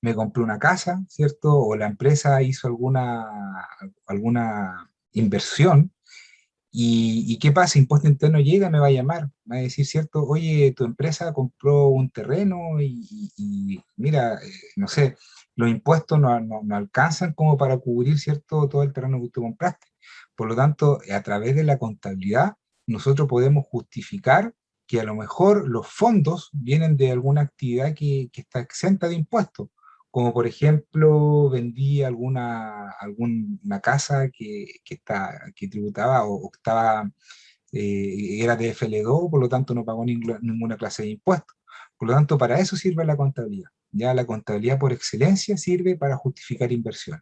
me compré una casa, ¿cierto? O la empresa hizo alguna inversión. ¿Y qué pasa? Impuesto Interno llega, me va a llamar, me va a decir, ¿cierto? Oye, tu empresa compró un terreno y mira, no sé, los impuestos no alcanzan como para cubrir, ¿cierto? Todo el terreno que tú compraste. Por lo tanto, a través de la contabilidad, nosotros podemos justificar que a lo mejor los fondos vienen de alguna actividad que está exenta de impuestos, como por ejemplo vendí alguna casa que tributaba o estaba, era de FL2, por lo tanto no pagó ninguna clase de impuestos. Por lo tanto, para eso sirve la contabilidad. Ya la contabilidad por excelencia sirve para justificar inversión.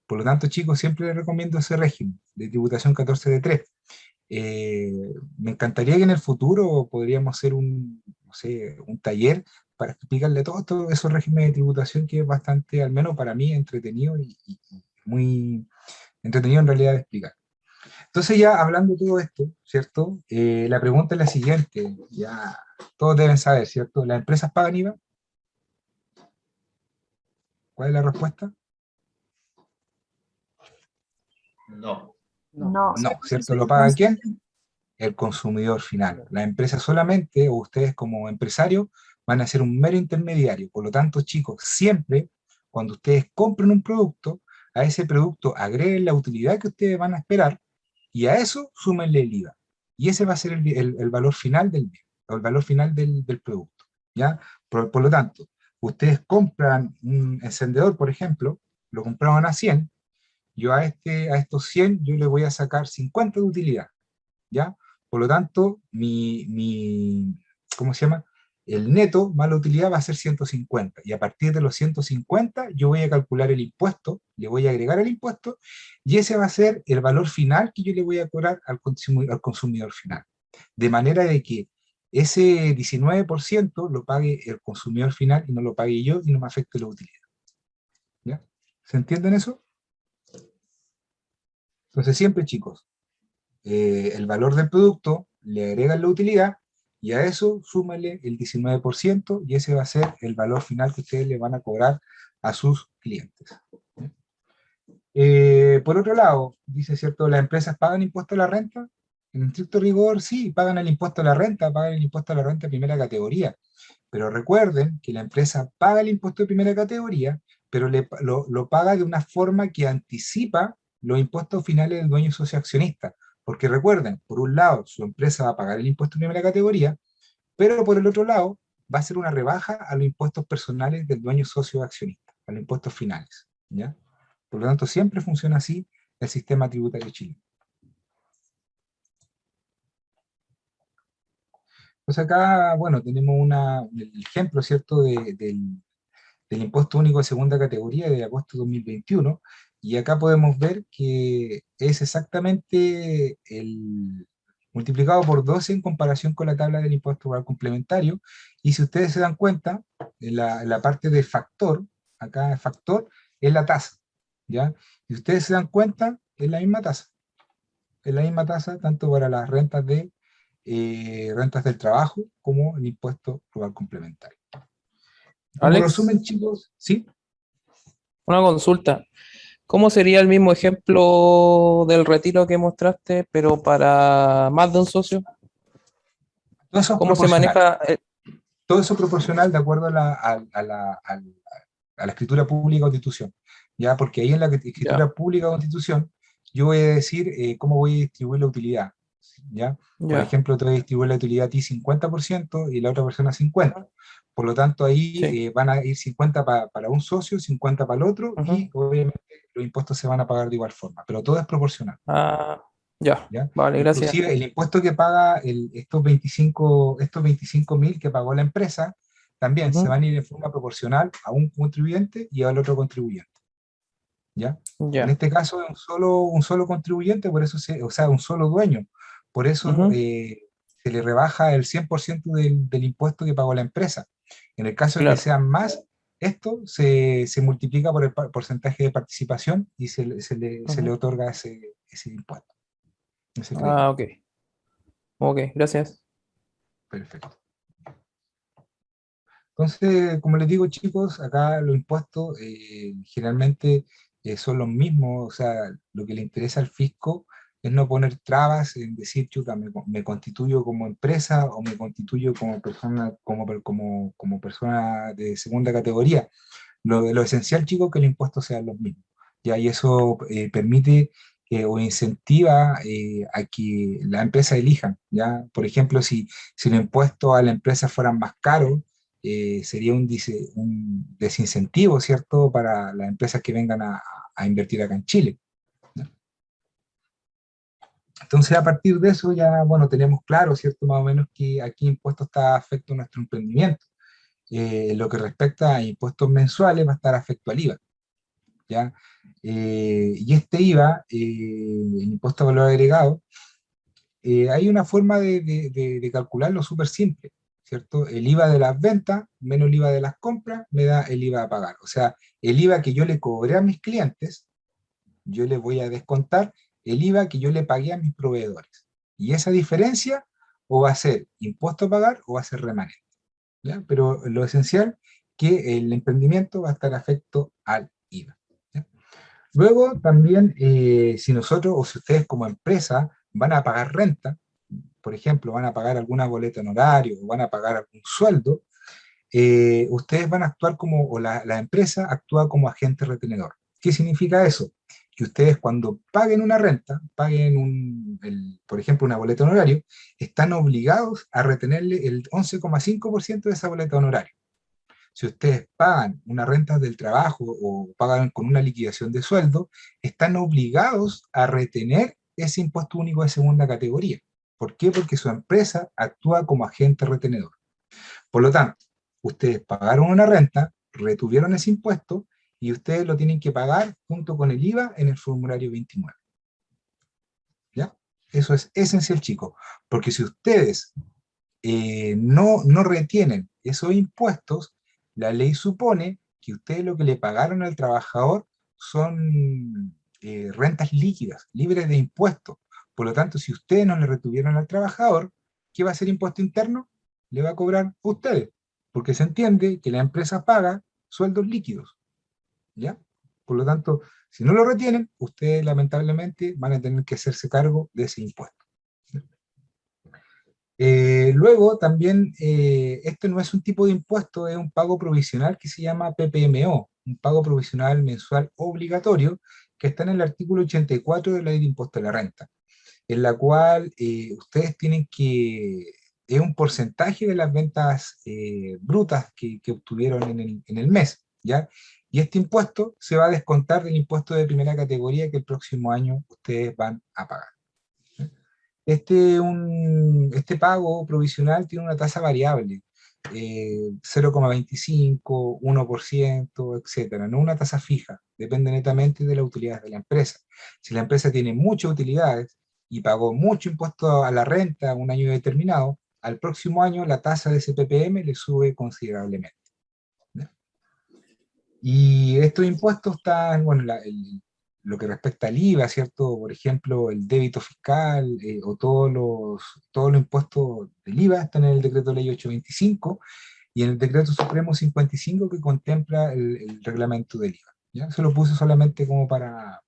Por lo tanto, chicos, siempre les recomiendo ese régimen de tributación 14 de 3. Me encantaría que en el futuro podríamos hacer no sé, un taller para explicarle todo esos regímenes de tributación que es bastante, al menos para mí, entretenido y muy entretenido en realidad de explicar. Entonces ya hablando de todo esto, ¿cierto? La pregunta es la siguiente, ya todos deben saber, ¿cierto? ¿Las empresas pagan IVA? ¿Cuál es la respuesta? No. No. No, ¿cierto? ¿Lo paga quién? El consumidor final. La empresa solamente, o ustedes como empresarios, van a ser un mero intermediario. Por lo tanto, chicos, siempre cuando ustedes compren un producto, a ese producto agreguen la utilidad que ustedes van a esperar y a eso súmenle el IVA. Y ese va a ser el valor final del bien, o el valor final del producto. ¿Ya? Por lo tanto, ustedes compran un encendedor, por ejemplo, lo compraban a 100, yo a estos 100 yo le voy a sacar 50 de utilidad. ¿Ya? Por lo tanto, ¿cómo se llama? El neto más la utilidad va a ser 150, y a partir de los 150 yo voy a calcular el impuesto, le voy a agregar el impuesto, y ese va a ser el valor final que yo le voy a cobrar al consumidor final. De manera de que ese 19% lo pague el consumidor final y no lo pague yo y no me afecte la utilidad. ¿Ya? ¿Se entienden eso? Entonces siempre, chicos, el valor del producto, le agregan la utilidad y a eso súmale el 19% y ese va a ser el valor final que ustedes le van a cobrar a sus clientes. Por otro lado, dice, ¿cierto? ¿Las empresas pagan impuesto a la renta? En estricto rigor, sí, pagan el impuesto a la renta, pagan el impuesto a la renta de primera categoría. Pero recuerden que la empresa paga el impuesto de primera categoría, pero lo paga de una forma que anticipa los impuestos finales del dueño socio accionista. Porque recuerden, por un lado, su empresa va a pagar el impuesto de primera categoría, pero por el otro lado, va a ser una rebaja a los impuestos personales del dueño socio accionista, a los impuestos finales. ¿Ya? Por lo tanto, siempre funciona así el sistema tributario chileno. Pues acá, bueno, tenemos el ejemplo, ¿cierto?, del impuesto único de segunda categoría de agosto de 2021, y acá podemos ver que es exactamente multiplicado por 12 en comparación con la tabla del impuesto global complementario, y si ustedes se dan cuenta, en la parte de factor, acá factor es la tasa, ¿ya? Y ustedes se dan cuenta, es la misma tasa, tanto para las rentas rentas del trabajo como el impuesto global complementario. Como Alex, resumen, chicos, ¿sí? una consulta. ¿Cómo sería el mismo ejemplo del retiro que mostraste, pero para más de un socio? Todo eso es ¿Cómo se proporcional. maneja? Todo eso proporcional de acuerdo a la escritura pública o constitución. ¿Ya? Porque ahí en la escritura Ya, pública o constitución, yo voy a decir cómo voy a distribuir la utilidad. ¿Ya? Por ya, ejemplo, te voy a distribuir la utilidad a ti 50% y la otra persona 50%. Por lo tanto, ahí sí. van a ir 50 para un socio, 50 para el otro, y Ujú. obviamente los impuestos se van a pagar de igual forma, pero todo es proporcional. Ah, ya, ¿Ya? vale, gracias. Inclusive el impuesto que paga estos 25.000 que pagó la empresa, también se Ujú. van a ir en forma proporcional a un contribuyente y al otro contribuyente. ¿Ya? En Ya. este caso es un solo contribuyente, por eso o sea, un solo dueño. Por eso Ujú. se le rebaja el 100% del impuesto que pagó la empresa. En el caso de que Claro. sean más, esto se multiplica por el porcentaje de participación y se le Ujú. otorga ese impuesto, ese crédito. Ah, ok. Ok, gracias. Perfecto. Entonces, como les digo, chicos, acá los impuestos generalmente son los mismos, o sea, lo que le interesa al fisco es no poner trabas en decir, chuta, me constituyo como empresa o me constituyo como persona, como persona de segunda categoría. Lo esencial, chicos, es que los impuestos sean los mismos, ¿ya? Y eso permite o incentiva a que la empresa elijan, ¿ya? Por ejemplo, si los impuestos a la empresa fueran más caros, sería un desincentivo, ¿cierto?, para las empresas que vengan a invertir acá en Chile, ¿ya? Entonces, a partir de eso ya, bueno, tenemos claro, ¿cierto?, más o menos que aquí impuesto está afecto a nuestro emprendimiento. Lo que respecta a impuestos mensuales va a estar afecto al IVA, ¿ya? Y este IVA, el impuesto a valor agregado, hay una forma de calcularlo súper simple, ¿cierto? El IVA de las ventas menos el IVA de las compras me da el IVA a pagar. O sea, el IVA que yo le cobré a mis clientes, yo le voy a descontar el IVA que yo le pagué a mis proveedores. Y esa diferencia o va a ser impuesto a pagar o va a ser remanente, ¿ya? Pero lo esencial que el emprendimiento va a estar afecto al IVA, ¿ya? Luego también, si nosotros o si ustedes como empresa van a pagar renta, por ejemplo, van a pagar alguna boleta en horario o van a pagar algún sueldo, ustedes van a actuar como, o la empresa actúa como agente retenedor. ¿Qué significa eso? Que ustedes cuando paguen una renta, paguen por ejemplo, una boleta en horario, están obligados a retenerle el 11,5% de esa boleta en horario. Si ustedes pagan una renta del trabajo o pagan con una liquidación de sueldo, están obligados a retener ese impuesto único de segunda categoría. ¿Por qué? Porque su empresa actúa como agente retenedor. Por lo tanto, ustedes pagaron una renta, retuvieron ese impuesto y ustedes lo tienen que pagar junto con el IVA en el formulario 29. ¿Ya? Eso es esencial, chicos, porque si ustedes no retienen esos impuestos, la ley supone que ustedes lo que le pagaron al trabajador son rentas líquidas, libres de impuestos. Por lo tanto, si ustedes no le retuvieron al trabajador, ¿qué va a ser impuesto interno? Le va a cobrar a ustedes, porque se entiende que la empresa paga sueldos líquidos, ¿ya? Por lo tanto, si no lo retienen, ustedes lamentablemente van a tener que hacerse cargo de ese impuesto. Luego también, este no es un tipo de impuesto, es un pago provisional que se llama PPMO, un pago provisional mensual obligatorio, que está en el artículo 84 de la Ley de Impuesto a la Renta, en la cual ustedes tienen es un porcentaje de las ventas brutas que obtuvieron en el mes, ¿ya? Y este impuesto se va a descontar del impuesto de primera categoría que el próximo año ustedes van a pagar. Este pago provisional tiene una tasa variable, 0,25, 1%, etcétera, no una tasa fija, depende netamente de las utilidades de la empresa. Si la empresa tiene muchas utilidades y pagó mucho impuesto a la renta un año determinado, al próximo año la tasa de ese PPM le sube considerablemente, ¿ya? Y estos impuestos están, bueno, lo que respecta al IVA, ¿cierto? Por ejemplo, el débito fiscal o todos los impuestos del IVA están en el decreto ley 825, y en el Decreto Supremo 55 que contempla el reglamento del IVA. ¿Ya? Se lo puse solamente como para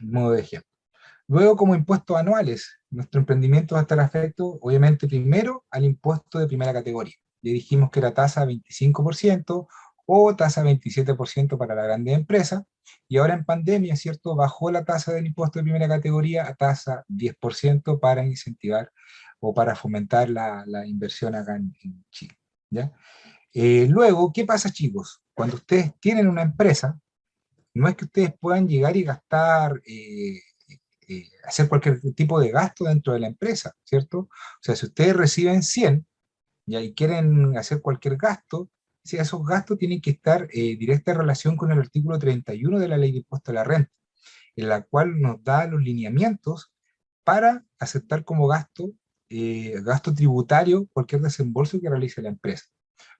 modo de ejemplo. Luego, como impuestos anuales, nuestro emprendimiento va a estar afecto, obviamente, primero al impuesto de primera categoría. Ya dijimos que era tasa 25% o tasa 27% para la grande empresa, y ahora en pandemia, ¿cierto?, bajó la tasa del impuesto de primera categoría a tasa 10% para incentivar o para fomentar la inversión acá en Chile. ¿Ya? Luego, ¿qué pasa, chicos? Cuando ustedes tienen una empresa, no es que ustedes puedan llegar y gastar, hacer cualquier tipo de gasto dentro de la empresa, ¿cierto? O sea, si ustedes reciben 100 ¿ya? Y quieren hacer cualquier gasto, si esos gastos tienen que estar directa relación con el artículo 31 de la Ley de Impuesto a la Renta, en la cual nos da los lineamientos para aceptar como gasto, gasto tributario cualquier desembolso que realice la empresa.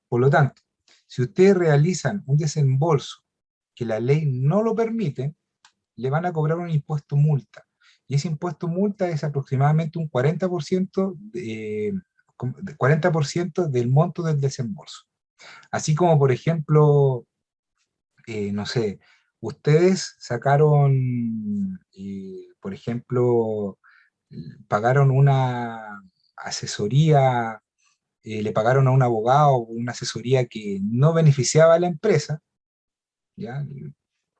Por lo tanto, si ustedes realizan un desembolso que la ley no lo permite, le van a cobrar un impuesto multa. Y ese impuesto multa es aproximadamente un 40%, 40% del monto del desembolso. Así como, por ejemplo, no sé, ustedes sacaron, por ejemplo, pagaron una asesoría, le pagaron a un abogado una asesoría que no beneficiaba a la empresa, ¿ya?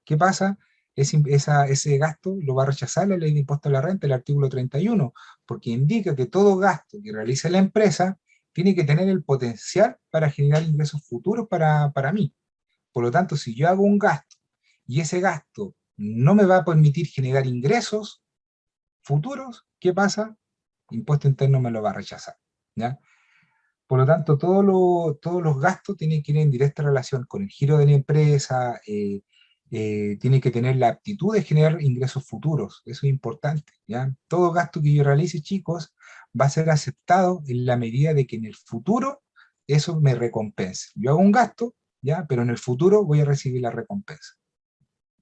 ¿Qué pasa? Ese gasto lo va a rechazar la Ley de Impuesto a la Renta, el artículo 31, porque indica que todo gasto que realice la empresa tiene que tener el potencial para generar ingresos futuros para mí. Por lo tanto, si yo hago un gasto y ese gasto no me va a permitir generar ingresos futuros, ¿qué pasa? Impuesto interno me lo va a rechazar, ¿ya? Por lo tanto, todos los gastos tienen que ir en directa relación con el giro de la empresa, tiene que tener la aptitud de generar ingresos futuros, eso es importante, ¿ya? Todo gasto que yo realice, chicos, va a ser aceptado en la medida de que en el futuro eso me recompense. Yo hago un gasto, ¿ya? Pero en el futuro voy a recibir la recompensa,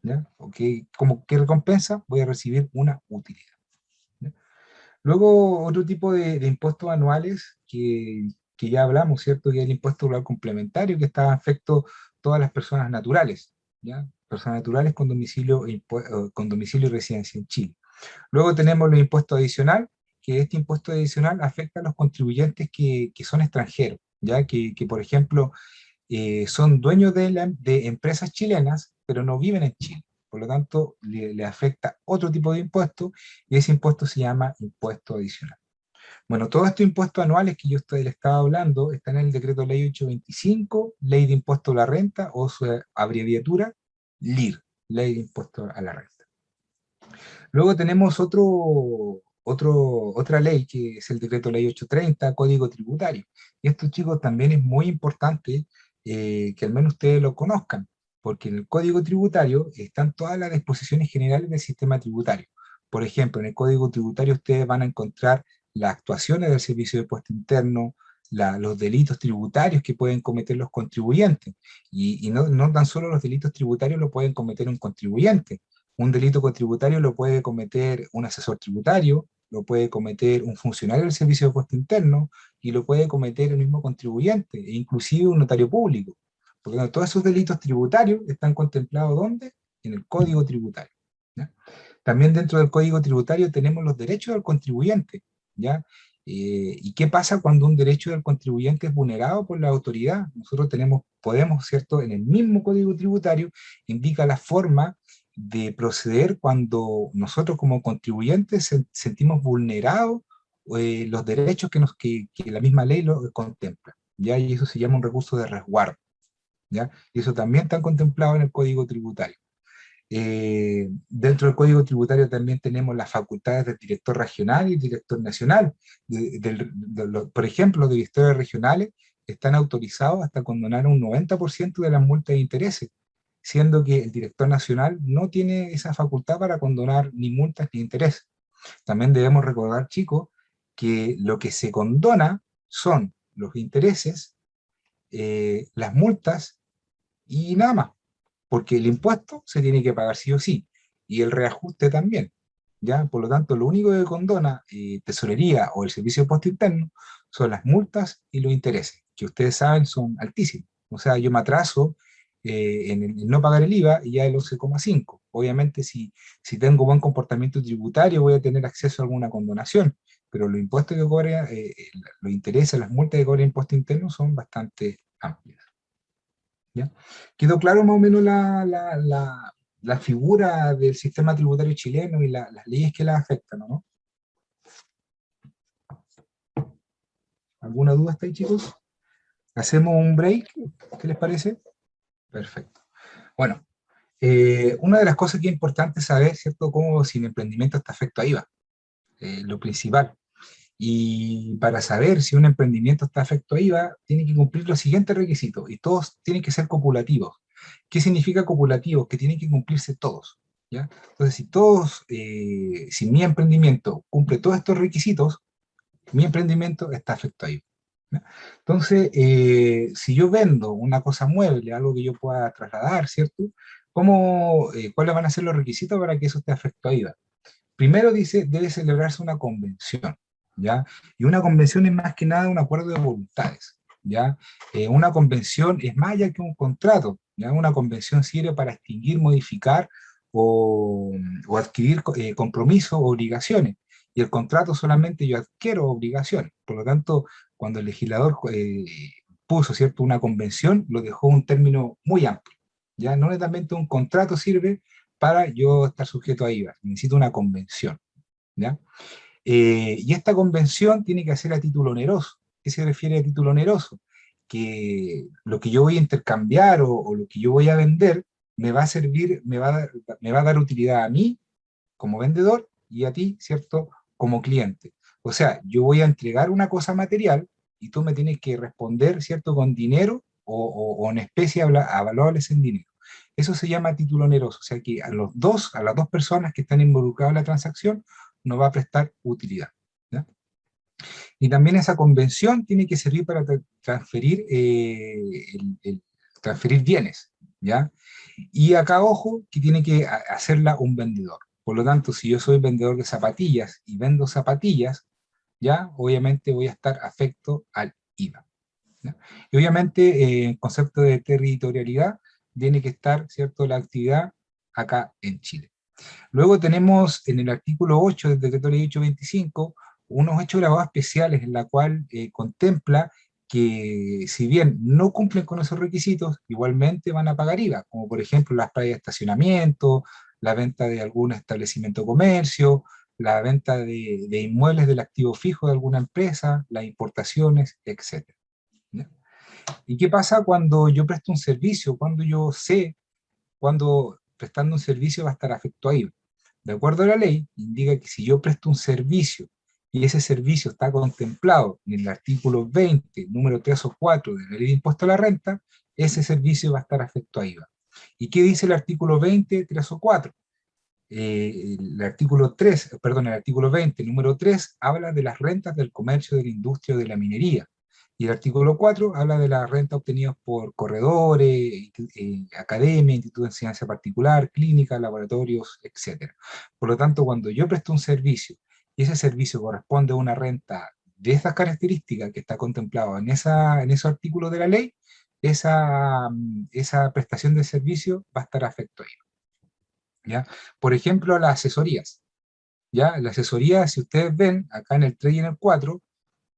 ¿ya? Okay. ¿Como qué recompensa? Voy a recibir una utilidad, ¿ya? Luego, otro tipo de impuestos anuales que ya hablamos, ¿cierto? Que es el impuesto global complementario, que está afecto a todas las personas naturales, ¿ya? Personas naturales con domicilio, con domicilio y residencia en Chile. Luego tenemos los impuestos adicionales, que este impuesto adicional afecta a los contribuyentes que son extranjeros, ¿ya? Que por ejemplo, son dueños de empresas chilenas, pero no viven en Chile. Por lo tanto, le afecta otro tipo de impuesto, y ese impuesto se llama impuesto adicional. Bueno, todos estos impuestos anuales que yo les estaba hablando están en el Decreto Ley 825, Ley de Impuesto a la Renta, o su abreviatura, LIR, Ley de Impuesto a la Renta. Luego tenemos otra ley, que es el Decreto Ley 830, Código Tributario. Y esto, chicos, también es muy importante que al menos ustedes lo conozcan, porque en el Código Tributario están todas las disposiciones generales del sistema tributario. Por ejemplo, en el Código Tributario ustedes van a encontrar las actuaciones del Servicio de Impuesto Interno, los delitos tributarios que pueden cometer los contribuyentes. Y no tan solo los delitos tributarios lo pueden cometer un contribuyente. Un delito contributario lo puede cometer un asesor tributario, lo puede cometer un funcionario del Servicio de Impuesto Interno, y lo puede cometer el mismo contribuyente, e inclusive un notario público. Porque todos esos delitos tributarios están contemplados ¿dónde? En el Código Tributario, ¿ya? También dentro del Código Tributario tenemos los derechos del contribuyente, ¿ya? ¿Y qué pasa cuando un derecho del contribuyente es vulnerado por la autoridad? Nosotros podemos, ¿cierto? En el mismo Código Tributario indica la forma de proceder cuando nosotros como contribuyentes sentimos vulnerados los derechos que la misma ley lo contempla, ¿ya? Y eso se llama un recurso de resguardo, ¿ya? Y eso también está contemplado en el Código Tributario. Dentro del Código Tributario también tenemos las facultades del director regional y director nacional. Por ejemplo, los directores regionales están autorizados hasta condonar un 90% de las multas de intereses, siendo que el director nacional no tiene esa facultad para condonar ni multas ni intereses. También debemos recordar, chicos, que lo que se condona son los intereses, las multas y nada más, porque el impuesto se tiene que pagar sí o sí, y el reajuste también, ¿ya? Por lo tanto, lo único que condona Tesorería o el Servicio de Impuesto Interno son las multas y los intereses, que ustedes saben son altísimos. O sea, yo me atraso en el no pagar el IVA y ya el 11,5. Obviamente, si tengo buen comportamiento tributario, voy a tener acceso a alguna condonación, pero los impuestos que cobra, los intereses, las multas que cobra el impuesto interno son bastante amplias. ¿Ya? ¿Quedó claro más o menos la figura del sistema tributario chileno y las leyes que la afectan, ¿no? ¿Alguna duda hasta ahí, chicos? ¿Hacemos un break? ¿Qué les parece? Perfecto. Bueno, una de las cosas que es importante saber, ¿cierto? Cómo si el emprendimiento está afecto a IVA, lo principal. Y para saber si un emprendimiento está afecto a IVA, tiene que cumplir los siguientes requisitos, y todos tienen que ser copulativos. ¿Qué significa copulativos? Que tienen que cumplirse todos, ¿ya? Entonces, si mi emprendimiento cumple todos estos requisitos, mi emprendimiento está afecto a IVA, ¿ya? Entonces, si yo vendo una cosa mueble, algo que yo pueda trasladar, ¿cierto? ¿Cuáles van a ser los requisitos para que eso esté afecto a IVA? Primero dice, debe celebrarse una convención, ¿ya? Y una convención es más que nada un acuerdo de voluntades, ¿ya? Una convención es más allá que un contrato, ¿ya? Una convención sirve para extinguir, modificar o adquirir compromisos o obligaciones, y el contrato solamente yo adquiero obligaciones. Por lo tanto, cuando el legislador puso, ¿cierto?, una convención, lo dejó un término muy amplio, ¿ya? No netamente un contrato sirve para yo estar sujeto a IVA, necesito una convención, ¿ya? Y esta convención tiene que ser a título oneroso. ¿Qué se refiere a título oneroso? Que lo que yo voy a intercambiar o lo que yo voy a vender me va a servir, me va a dar utilidad a mí como vendedor y a ti, ¿cierto?, como cliente. O sea, yo voy a entregar una cosa material y tú me tienes que responder, ¿cierto?, con dinero o en especie avaluables en dinero. Eso se llama título oneroso, o sea que a las dos personas que están involucradas en la transacción nos va a prestar utilidad, ¿ya? Y también esa convención tiene que servir para transferir, transferir bienes, ¿ya? Y acá, ojo, que tiene que hacerla un vendedor. Por lo tanto, si yo soy vendedor de zapatillas y vendo zapatillas, ya, obviamente voy a estar afecto al IVA, ¿ya? Y obviamente, el concepto de territorialidad tiene que estar, ¿cierto?, la actividad acá en Chile. Luego tenemos en el artículo 8 del decreto ley 825 unos hechos gravados especiales en la cual contempla que si bien no cumplen con esos requisitos, igualmente van a pagar IVA, como por ejemplo las playas de estacionamiento, la venta de algún establecimiento de comercio, la venta de inmuebles del activo fijo de alguna empresa, las importaciones, etc. ¿Ya? ¿Y qué pasa cuando yo presto un servicio? Cuando yo sé cuando prestando un servicio va a estar afecto a IVA. De acuerdo a la ley, indica que si yo presto un servicio y ese servicio está contemplado en el artículo 20, número 3 o 4 de la ley de impuesto a la renta, ese servicio va a estar afecto a IVA. ¿Y qué dice el artículo 20, 3 o 4? El artículo 20, número 3, habla de las rentas del comercio, de la industria o de la minería. Y el artículo 4 habla de la renta obtenida por corredores, academia, instituto de enseñanza particular, clínicas, laboratorios, etc. Por lo tanto, cuando yo presto un servicio y ese servicio corresponde a una renta de estas características que está contemplado en esos artículos de la ley, esa prestación de servicio va a estar afecto a ello, ¿ya? Por ejemplo, las asesorías, ¿ya? La asesoría, si ustedes ven, acá en el 3 y en el 4,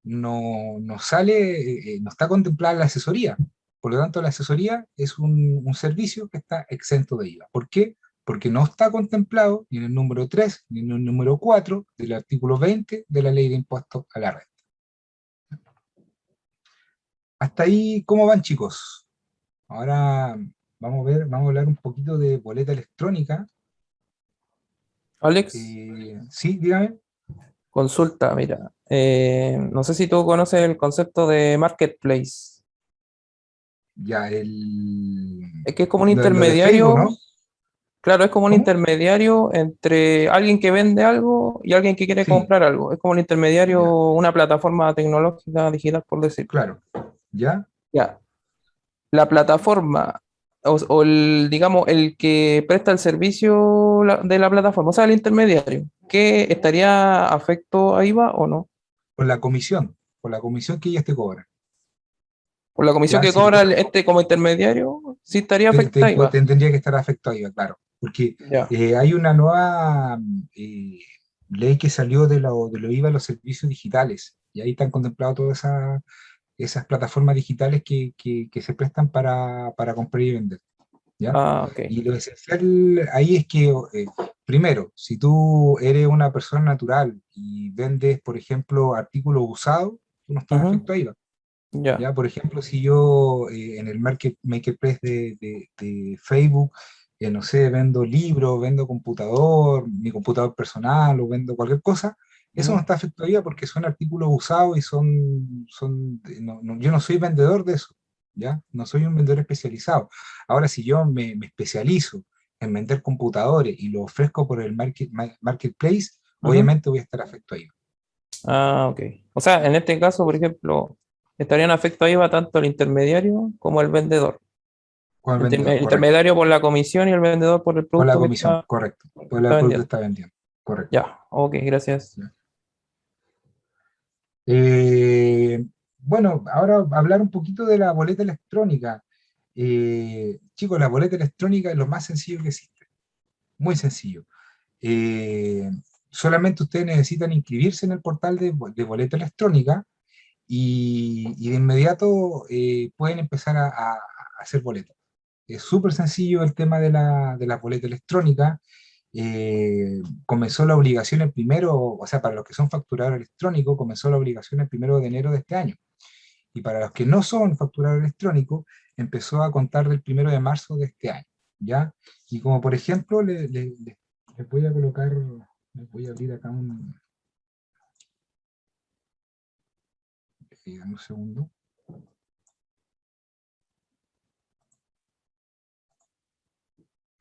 no está contemplada la asesoría. Por lo tanto, la asesoría es un servicio que está exento de IVA. ¿Por qué? Porque no está contemplado ni en el número 3 ni en el número 4 del artículo 20 de la Ley de Impuestos a la Renta. Hasta ahí, ¿cómo van, chicos? Ahora vamos a hablar un poquito de boleta electrónica. Alex, Sí, dígame. consulta, mira. No sé si tú conoces el concepto de marketplace. Ya, Es que es como un lo de intermediario. Facebook, ¿no? Claro, es como un ¿Cómo? intermediario entre alguien que vende algo y alguien que quiere Sí. comprar algo. Es como un intermediario, Ya. una plataforma tecnológica digital, por decirlo. Claro. ¿Ya? Ya. La plataforma, digamos, el que presta el servicio de la plataforma, o sea, el intermediario, ¿qué estaría afecto a IVA o no? Con la comisión. por la comisión que ellas te cobran. Por la comisión Ya, que si cobra este como intermediario, sí estaría afectada IVA. tendría que estar afectado a IVA, claro, porque Ya. hay una nueva ley que salió de lo IVA a los servicios digitales, y ahí están contemplados todas esas plataformas digitales que se prestan para comprar y vender, ¿ya? Ah, ok. Y lo esencial ahí es que, primero, si tú eres una persona natural y vendes, por ejemplo, artículos usados, tú no estás Ujú. afecto a IVA. Ya. Ya, por ejemplo, si yo en el marketplace de Facebook, no sé, vendo libros, vendo computador, mi computador personal o vendo cualquier cosa, eso no Ujú. está afecto a IVA porque son artículos usados y yo no soy vendedor de eso, ¿ya? No soy un vendedor especializado. Ahora, si yo me especializo en vender computadores y lo ofrezco por el marketplace, Ujú. obviamente voy a estar afecto a IVA. Ah, ok. O sea, en este caso, por ejemplo, estarían afecto a IVA tanto el intermediario como el vendedor. Con el El vendedor, correcto. intermediario por la comisión y el vendedor por el Por la producto que comisión, está, correcto. Por está el producto que vendiendo. está vendiendo, correcto. Ya, ok, gracias. Ya. Eh, bueno, ahora hablar un poquito de la boleta electrónica. Chicos, la boleta electrónica es lo más sencillo que existe. Muy sencillo. Eh, Solamente ustedes necesitan inscribirse en el portal de boleta electrónica y de inmediato pueden empezar a hacer boletas. Es súper sencillo el tema de la boleta electrónica. Comenzó la obligación el primero, o sea, para los que son facturadores electrónicos, comenzó la obligación el 1 de enero de este año. Y para los que no son facturadores electrónicos, empezó a contar del 1 de marzo de este año, ¿ya? Y como por ejemplo, les voy a colocar, les voy a abrir acá dame un segundo.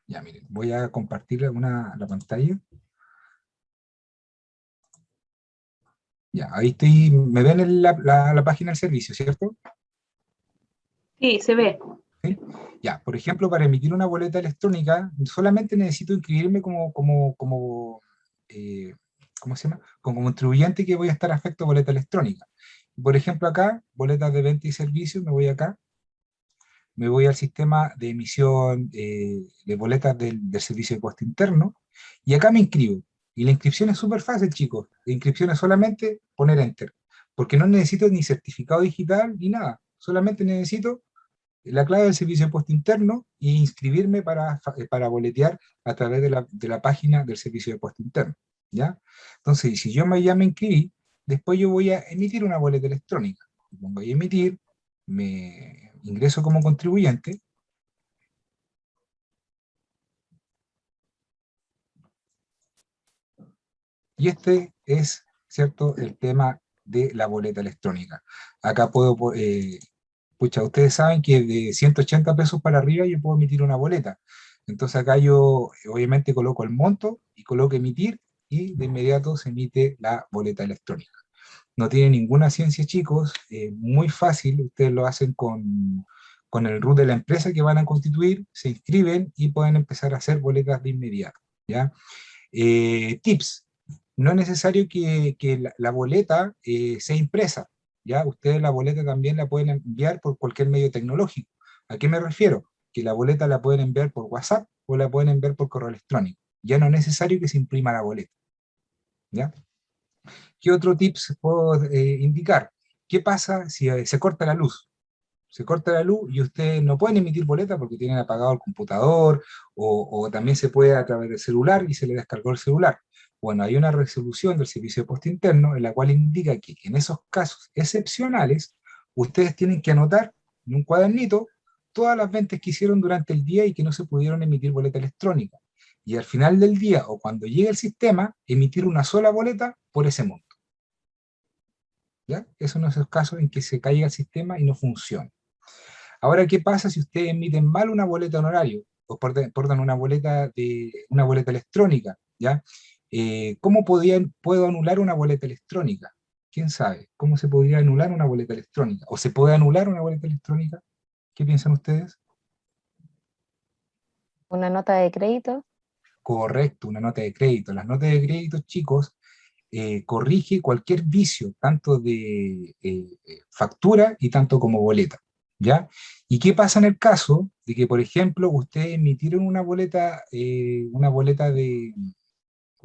Ya, miren, voy a compartir la pantalla. Ya, ahí estoy, me ven en la página del servicio, ¿cierto? Sí, se ve. ¿Sí? Ya, por ejemplo, para emitir una boleta electrónica, solamente necesito inscribirme eh, ¿cómo se llama? Como contribuyente que voy a estar afecto a boleta electrónica. Por ejemplo, acá, boletas de venta y servicios, me voy acá, me voy al sistema de emisión de boletas del servicio de costo interno, y acá me inscribo. Y la inscripción es súper fácil, chicos. La inscripción es solamente poner Enter, porque no necesito ni certificado digital ni nada. Solamente necesito la clave del servicio de puesto interno e inscribirme para boletear a través de la página del servicio de puesto interno, ¿ya? Entonces, si yo ya me inscribí, después yo voy a emitir una boleta electrónica. Pongo ahí emitir, me ingreso como contribuyente, y este es, ¿cierto?, el tema de la boleta electrónica. Acá pucha, ustedes saben que de 180 pesos para arriba yo puedo emitir una boleta. Entonces acá yo obviamente coloco el monto y coloco emitir y de inmediato se emite la boleta electrónica. No tiene ninguna ciencia, chicos, muy fácil, ustedes lo hacen con el RUT de la empresa que van a constituir, se inscriben y pueden empezar a hacer boletas de inmediato, ¿ya? Tips, no es necesario que la boleta sea impresa, ¿ya? Ustedes la boleta también la pueden enviar por cualquier medio tecnológico. ¿A qué me refiero? Que la boleta la pueden enviar por WhatsApp o la pueden enviar por correo electrónico. Ya no es necesario que se imprima la boleta, ¿ya? ¿Qué otro tips puedo indicar? ¿Qué pasa si se corta la luz? Se corta la luz y ustedes no pueden emitir boleta porque tienen apagado el computador o también se puede a través del celular y se le descargó el celular. Bueno, hay una resolución del servicio de puesto interno en la cual indica que en esos casos excepcionales ustedes tienen que anotar en un cuadernito todas las ventas que hicieron durante el día y que no se pudieron emitir boleta electrónica. Y al final del día o cuando llegue el sistema, emitir una sola boleta por ese monto. ¿Ya? Esos son esos casos en que se caiga el sistema y no funciona. Ahora, ¿qué pasa si ustedes emiten mal una boleta honorario? O perdón, una boleta electrónica, ¿ya? ¿Cómo puedo anular una boleta electrónica? ¿Quién sabe? ¿Cómo se podría anular una boleta electrónica? ¿O se puede anular una boleta electrónica? ¿Qué piensan ustedes? Una nota de crédito. Correcto, una nota de crédito. Las notas de crédito, chicos, corrige cualquier vicio, tanto de factura y tanto como boleta, ¿ya? ¿Y qué pasa en el caso de que, por ejemplo, ustedes emitieron una boleta de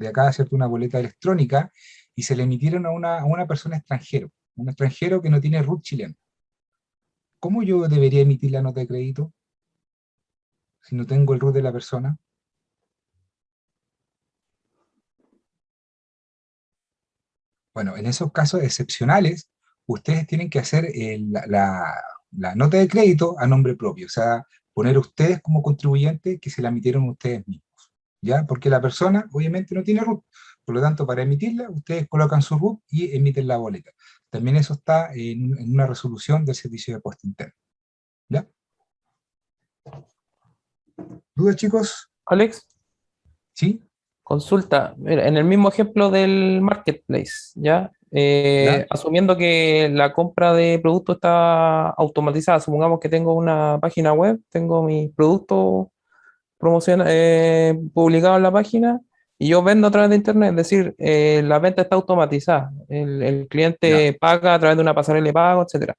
acá, ¿cierto? Una boleta electrónica, y se le emitieron a una persona extranjero, un extranjero que no tiene RUT chileno? ¿Cómo yo debería emitir la nota de crédito si no tengo el RUT de la persona? Bueno, en esos casos excepcionales, ustedes tienen que hacer la nota de crédito a nombre propio, o sea, poner ustedes como contribuyentes que se la emitieron ustedes mismos, ¿ya? Porque la persona obviamente no tiene RUT, por lo tanto, para emitirla, ustedes colocan su RUT y emiten la boleta. También eso está en una resolución del Servicio de Impuesto Interno, ¿ya? ¿Dudas, chicos? Alex, ¿Sí? consulta. Mira, en el mismo ejemplo del marketplace, ¿ya? ¿Ya? Asumiendo que la compra de productos está automatizada, supongamos que tengo una página web, tengo mis productos publicados en la página y yo vendo a través de internet, es decir, la venta está automatizada, el ¿Ya? cliente paga a través de una pasarela de pago, etcétera.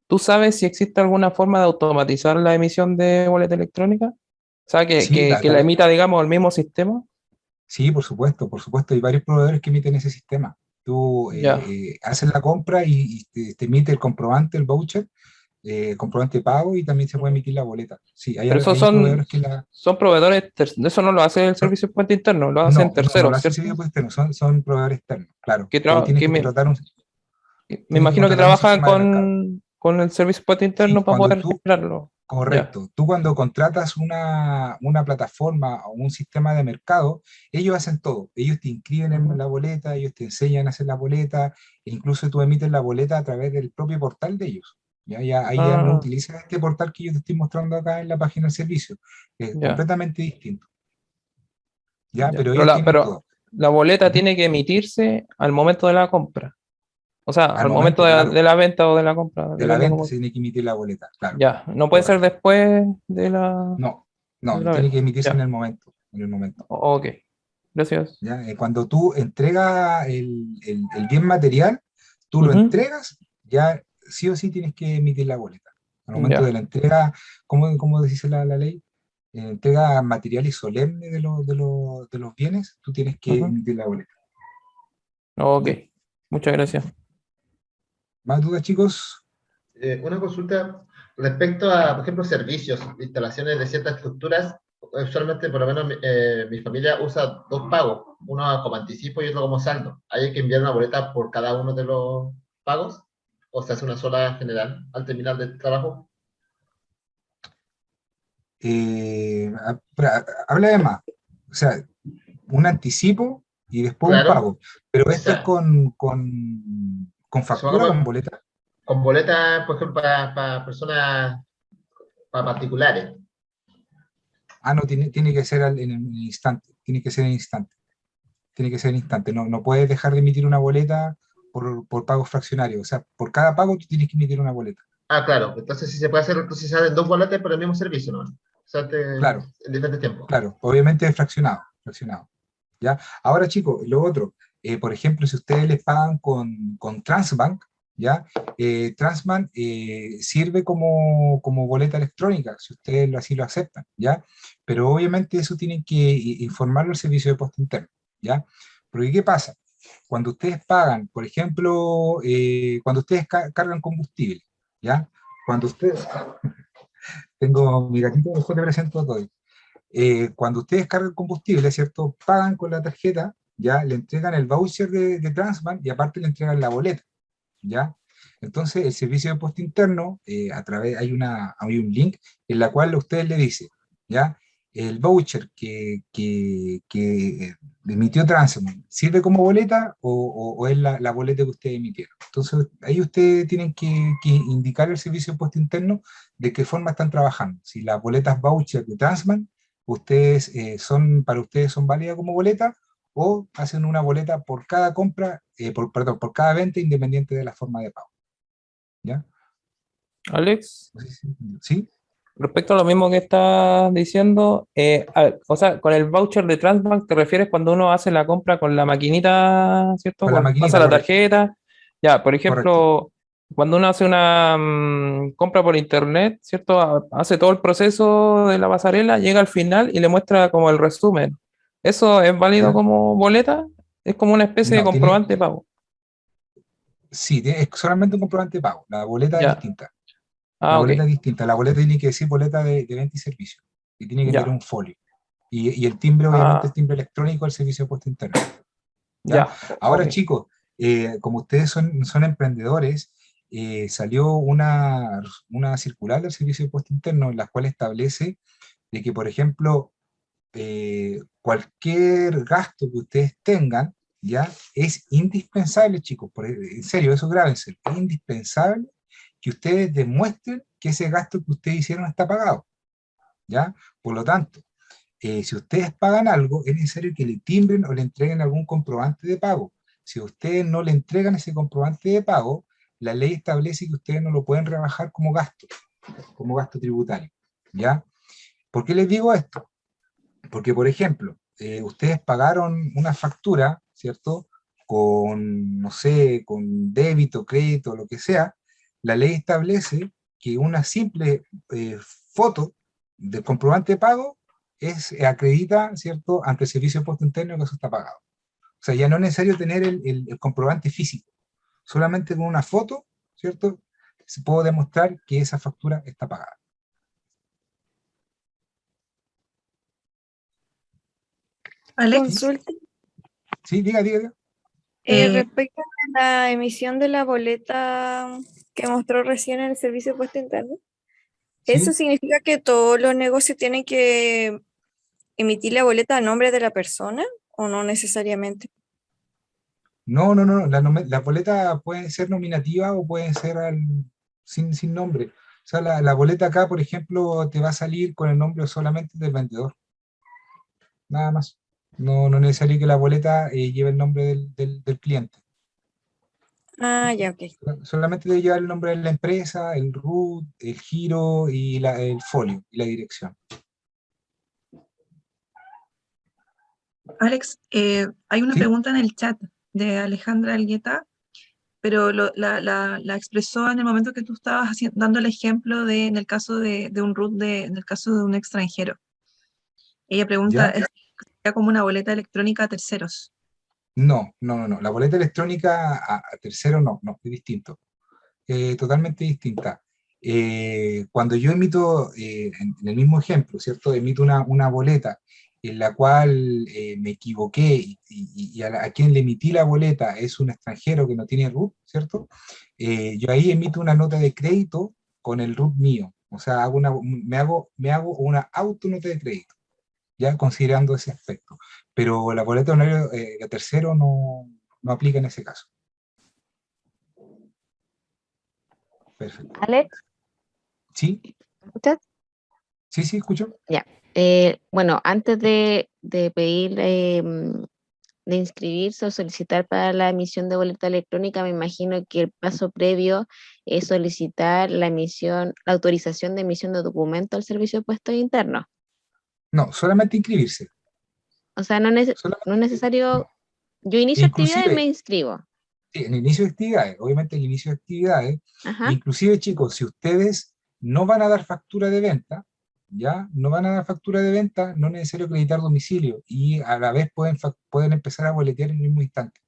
¿Tú sabes si existe alguna forma de automatizar la emisión de boleta electrónica? O sea, Sí, que la emita, digamos, el mismo sistema. sí, por supuesto, hay varios proveedores que emiten ese sistema. Tú Ya. haces la compra y te emite el comprobante, el voucher, comprobante de pago, y también se puede emitir la boleta. Sí, Pero esos hay proveedores que la... son proveedores, eso no lo hace el servicio de puente interno, lo hacen No lo terceros, hace el ¿cierto? servicio pues, externo, son proveedores externos, claro. Que, Ahí tra- que me, me tienes que imagino que contratar un trabajan sistema de mercado. con el servicio de puente Sí, interno para cuando poder tú, generarlo. Ya. correcto, tú cuando contratas una plataforma o un sistema de mercado, ellos hacen todo. Ellos te inscriben en Ujú. la boleta, ellos te enseñan a hacer la boleta, e incluso tú emites la boleta a través del propio portal de ellos. Ahí ya no Ah, utilizas este portal que yo te estoy mostrando acá en la página del servicio. Es ya, completamente distinto, ¿ya? ya. Pero ellos tienen Pero todo. la boleta Ujú. tiene que emitirse al momento de la compra. O sea, Al al momento momento, claro, de la venta o de la compra, de la depende venta cómo. se tiene que emitir la boleta, claro, Ya, no puede ser correcto. después de la, No, de no, la tiene venta. que emitirse en Ya, el momento, en el momento. ok, gracias. ¿Ya? Cuando tú entregas el bien material, tú lo Ujú. entregas, ya sí o sí tienes que emitir la boleta. Al momento de Ya, la entrega, ¿cómo dice la ley? Entrega material y solemne de los bienes, tú tienes que ujú. emitir la boleta. Ok, ¿Ya? muchas gracias. ¿Más dudas, chicos? Una consulta respecto a, por ejemplo, servicios, instalaciones de ciertas estructuras. Usualmente, por lo menos, mi familia usa dos pagos, uno como anticipo y otro como saldo. ¿Hay que enviar una boleta por cada uno de los pagos? ¿O se hace una sola general al terminar del trabajo? Habla de más. O sea, un anticipo y después un Claro. pago. Pero O esto es sea, con se va factura o con boleta. con boleta, por ejemplo, para personas, para particulares. Ah, no, tiene que ser en el instante. Tiene que ser en instante. Tiene que ser en instante. No puedes dejar de emitir una boleta por pagos fraccionarios. O sea, por cada pago tú tienes que emitir una boleta. Ah, claro. Entonces, si se puede hacer, entonces se hacen dos boletas por el mismo servicio, ¿no? O sea, Claro, en diferentes tiempos. claro. Obviamente es fraccionado. Fraccionado. ¿Ya? Ahora, chicos, lo otro. Por ejemplo, si ustedes les pagan con Transbank, ¿ya? Transbank sirve como boleta electrónica, si ustedes así lo aceptan, ¿ya? Pero obviamente eso tienen que informarlo al servicio de puesto interno, ¿ya? Porque ¿qué pasa? Cuando ustedes pagan, por ejemplo, cuando ustedes cargan combustible, ¿ya? Cuando ustedes... Tengo mi gatito, mejor te presento todo. Cuando ustedes cargan combustible, ¿cierto? Pagan con la tarjeta, ya le entregan el voucher de Transbank y aparte le entregan la boleta, ¿ya? Entonces, el servicio de puesto interno, hay un link en la cual ustedes le dicen, ¿ya? El voucher que emitió Transbank, ¿sirve como boleta o es la boleta que ustedes emitieron? Entonces, ahí ustedes tienen que indicar al servicio de puesto interno de qué forma están trabajando. Si las boletas voucher de Transbank, para ustedes son válidas como boleta, o hacen una boleta por cada compra, perdón, por cada venta independiente de la forma de pago. ¿Ya? Alex, ¿Sí? Respecto a lo mismo que estás diciendo, a ver, o sea, con el voucher de Transbank te refieres cuando uno hace la compra con la maquinita, ¿cierto? Con la Cuando pasa maquinita, la correcto, tarjeta. Ya, por correcto. ejemplo, cuando uno hace una compra por internet, ¿cierto? Hace todo el proceso de la pasarela, llega al final y le muestra como el resumen. ¿Eso es válido ¿Ya? como boleta? Es como una especie de No, tiene, comprobante de pago. sí, es solamente un comprobante de pago. La boleta es Ya. distinta. La Ah, ok. boleta es distinta. La boleta tiene que decir boleta de venta y servicio. Y tiene que tener Ya. un folio. Y el timbre, obviamente, el Ah, timbre electrónico del servicio de puesto interno. ¿Ya? ya. Ahora, Ok. chicos, como ustedes son emprendedores, salió una circular del servicio de puesto interno en la cual establece de que, por ejemplo, cualquier gasto que ustedes tengan, ¿ya? Es indispensable, chicos, en serio, eso grábense, es indispensable que ustedes demuestren que ese gasto que ustedes hicieron está pagado, ¿ya? Por lo tanto, si ustedes pagan algo, es necesario que le timbren o le entreguen algún comprobante de pago. Si ustedes no le entregan ese comprobante de pago, la ley establece que ustedes no lo pueden rebajar como gasto tributario, ¿ya? ¿Por qué les digo esto? Porque, por ejemplo, ustedes pagaron una factura, ¿cierto? Con, no sé, con débito, crédito, lo que sea. La ley establece que una simple foto del comprobante de pago acredita, ¿cierto?, ante el servicio de puesto interno que eso está pagado. O sea, ya no es necesario tener el comprobante físico. Solamente con una foto, ¿cierto?, se puede demostrar que esa factura está pagada. Alex, ¿Sí? Consulta. ¿Sí? Diga. Respecto a la emisión de la boleta que mostró recién en el servicio de puesto interno, ¿eso ¿Sí? significa que todos los negocios tienen que emitir la boleta a nombre de la persona o no necesariamente? No. Las boletas pueden ser nominativas o pueden ser sin nombre. O sea, la boleta acá, por ejemplo, te va a salir con el nombre solamente del vendedor. Nada más. No es necesario que la boleta lleve el nombre del cliente. Ah, ya, ok. Solamente debe llevar el nombre de la empresa, el RUT, el giro y el folio y la dirección. Alex, hay una ¿Sí? pregunta en el chat de Alejandra Algueta, pero la expresó en el momento que tú estabas dando el ejemplo en el caso de un RUT, en el caso de un extranjero. Ella pregunta, ¿Ya? ¿sería como una boleta electrónica a terceros? No. La boleta electrónica a tercero no, es distinto. Totalmente distinta. Cuando yo emito, en el mismo ejemplo, ¿cierto? Emito una boleta en la cual me equivoqué y a quien le emití la boleta es un extranjero que no tiene RUT, ¿cierto? Yo ahí emito una nota de crédito con el RUT mío. O sea, me hago una autonota de crédito, ya considerando ese aspecto. Pero la boleta de tercero no aplica en ese caso. Perfecto. Alex, ¿Sí? ¿me escuchas? Sí, escucho. Ya. Bueno, antes de pedir, de inscribirse o solicitar para la emisión de boleta electrónica, me imagino que el paso previo es solicitar la autorización de emisión de documento al servicio de puestos internos. No, solamente inscribirse. O sea, no es No. necesario, yo inicio actividad y me Inclusive, inscribo. sí, en el inicio de actividades, obviamente el inicio de actividades, Ajá. inclusive chicos, si ustedes no van a dar factura de venta, ya, no van a dar factura de venta, no es necesario acreditar domicilio y a la vez pueden empezar a boletear en el mismo instante.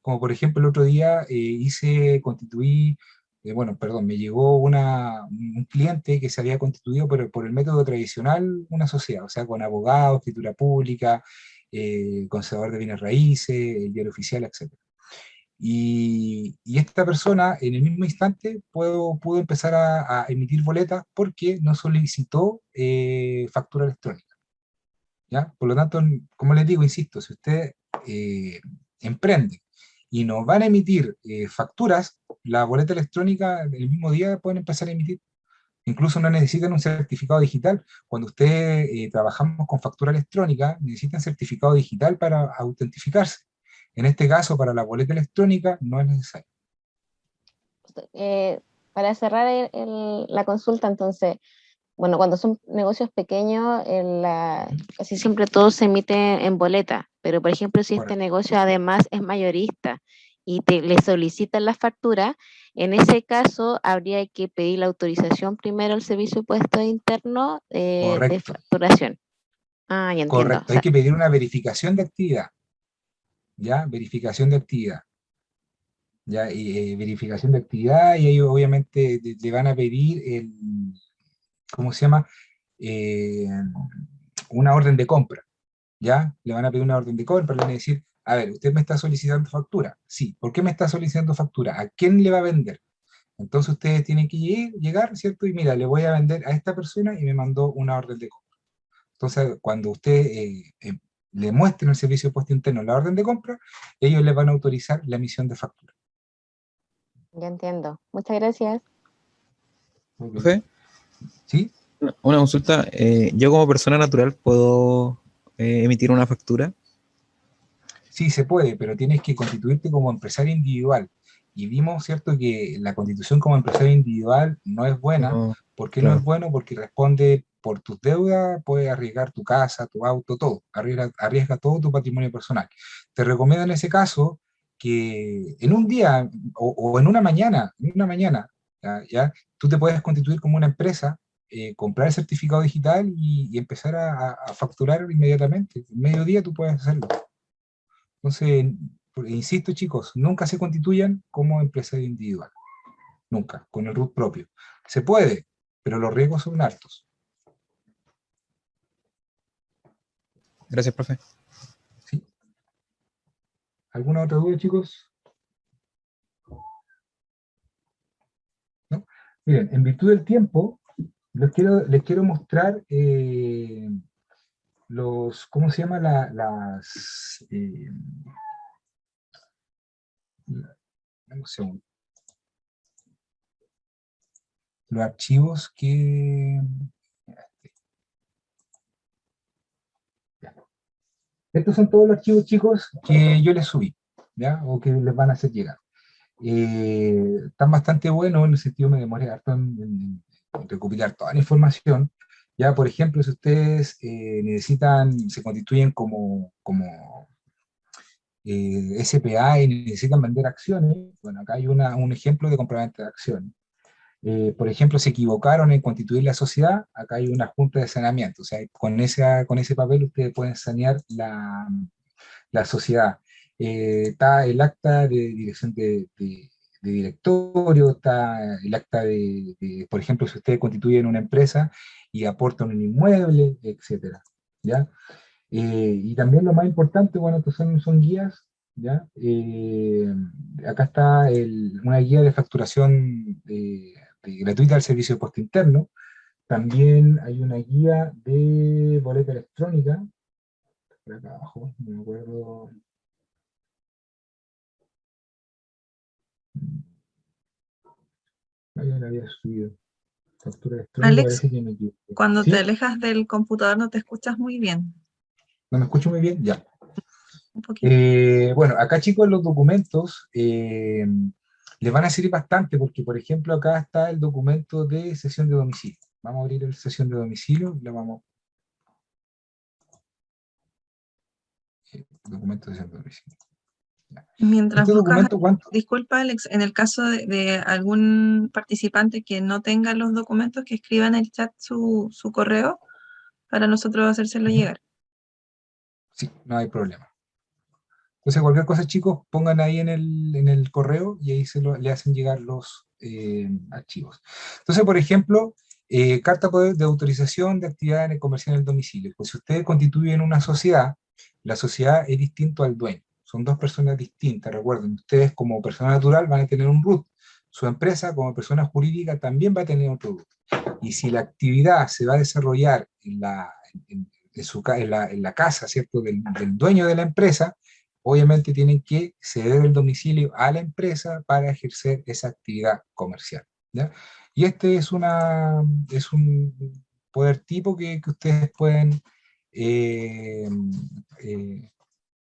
Como por ejemplo el otro día me llegó un cliente que se había constituido por el método tradicional una sociedad, o sea, con abogado, escritura pública, conservador de bienes raíces, el diario oficial, etc. Y esta persona en el mismo instante pudo empezar a emitir boletas porque no solicitó factura electrónica, ¿ya? Por lo tanto, como les digo, insisto, si usted emprende y nos van a emitir facturas, la boleta electrónica el mismo día pueden empezar a emitir. Incluso no necesitan un certificado digital. Cuando ustedes trabajamos con factura electrónica, necesitan certificado digital para autentificarse. En este caso, para la boleta electrónica, no es necesario. Para cerrar la consulta, entonces, bueno, cuando son negocios pequeños, casi siempre todo se emite en boleta, pero por ejemplo, si este Correcto. negocio además es mayorista y le solicitan la factura, en ese caso habría que pedir la autorización primero al Servicio de Impuestos Internos de Correcto. facturación. Ah, ya entiendo. O Correcto, hay sea, que pedir una verificación de actividad, ¿ya? Verificación de actividad, ¿ya? Verificación de actividad y ellos obviamente le van a pedir ¿cómo se llama? Eh, una orden de compra, ¿ya? Le van a pedir una orden de compra, le van a decir, a ver, usted me está solicitando factura. Sí, ¿por qué me está solicitando factura? ¿A quién le va a vender? Entonces ustedes tienen que llegar, ¿cierto? Y mira, le voy a vender a esta persona y me mandó una orden de compra. Entonces, cuando usted le muestren al servicio de impuesto interno la orden de compra, ellos le van a autorizar la emisión de factura. ya entiendo. Muchas gracias. Profe, ¿Sí? una consulta. ¿Yo como persona natural puedo emitir una factura? Sí, se puede, pero tienes que constituirte como empresario individual. Y vimos, ¿cierto?, que la constitución como empresario individual no es buena. No, ¿Por qué no claro. es bueno? Porque responde por tus deudas, puedes arriesgar tu casa, tu auto, todo. Arriesga todo tu patrimonio personal. Te recomiendo en ese caso que en un día o en una mañana, ¿ya? Tú te puedes constituir como una empresa, comprar el certificado digital y empezar a facturar inmediatamente. En medio día tú puedes hacerlo. Entonces, insisto chicos, nunca se constituyan como empresario individual, nunca, con el RUT propio. Se puede, pero los riesgos son altos. Gracias, profe. ¿Sí? ¿Alguna otra duda, chicos? ¿No? Miren, en virtud del tiempo, les quiero mostrar ¿cómo se llama? Un segundo. Los archivos que... Estos son todos los archivos, chicos, que yo les subí, ¿ya? O que les van a hacer llegar. Están bastante buenos, en el sentido me demoré harto en recopilar toda la información. Ya, por ejemplo, si ustedes necesitan, se constituyen como SPA y necesitan vender acciones, bueno, acá hay un ejemplo de compraventa de acciones. Por ejemplo, se equivocaron en constituir la sociedad, acá hay una junta de saneamiento, o sea, con ese papel ustedes pueden sanear la sociedad. Está el acta de dirección de directorio, está el acta por ejemplo, si ustedes constituyen una empresa y aportan un inmueble, etcétera, ¿ya? Y también lo más importante, bueno, estos son guías, ¿ya? Acá está una guía de facturación gratuita del servicio de impuesto interno. También hay una guía de boleta electrónica, por acá abajo, no me acuerdo. Ahí la había subido. Factura electrónica, Alex, parece que me equivoqué. cuando te ¿Sí? alejas del computador no te escuchas muy bien. ¿No me escucho muy bien? Ya. Un poquito. Bueno, acá chicos los documentos les van a servir bastante porque, por ejemplo, acá está el documento de sesión de domicilio. Vamos a abrir la sesión de domicilio y la vamos... documento de sesión de domicilio. Ya. Mientras Este buscas, documento, ¿cuánto? disculpa Alex, en el caso de algún participante que no tenga los documentos, que escriba en el chat su correo para nosotros hacérselo llegar. Sí, no hay problema. Entonces, cualquier cosa, chicos, pongan ahí en el correo y ahí le hacen llegar los archivos. Entonces, por ejemplo, carta de autorización de actividad en el comercial en el domicilio. Pues si ustedes constituyen una sociedad, la sociedad es distinto al dueño. Son dos personas distintas, recuerden. Ustedes como persona natural van a tener un RUT. Su empresa como persona jurídica también va a tener otro RUT. Y si la actividad se va a desarrollar en la casa, ¿cierto?, del dueño de la empresa, obviamente tienen que ceder el domicilio a la empresa para ejercer esa actividad comercial, ¿ya? Y este es un poder tipo que ustedes pueden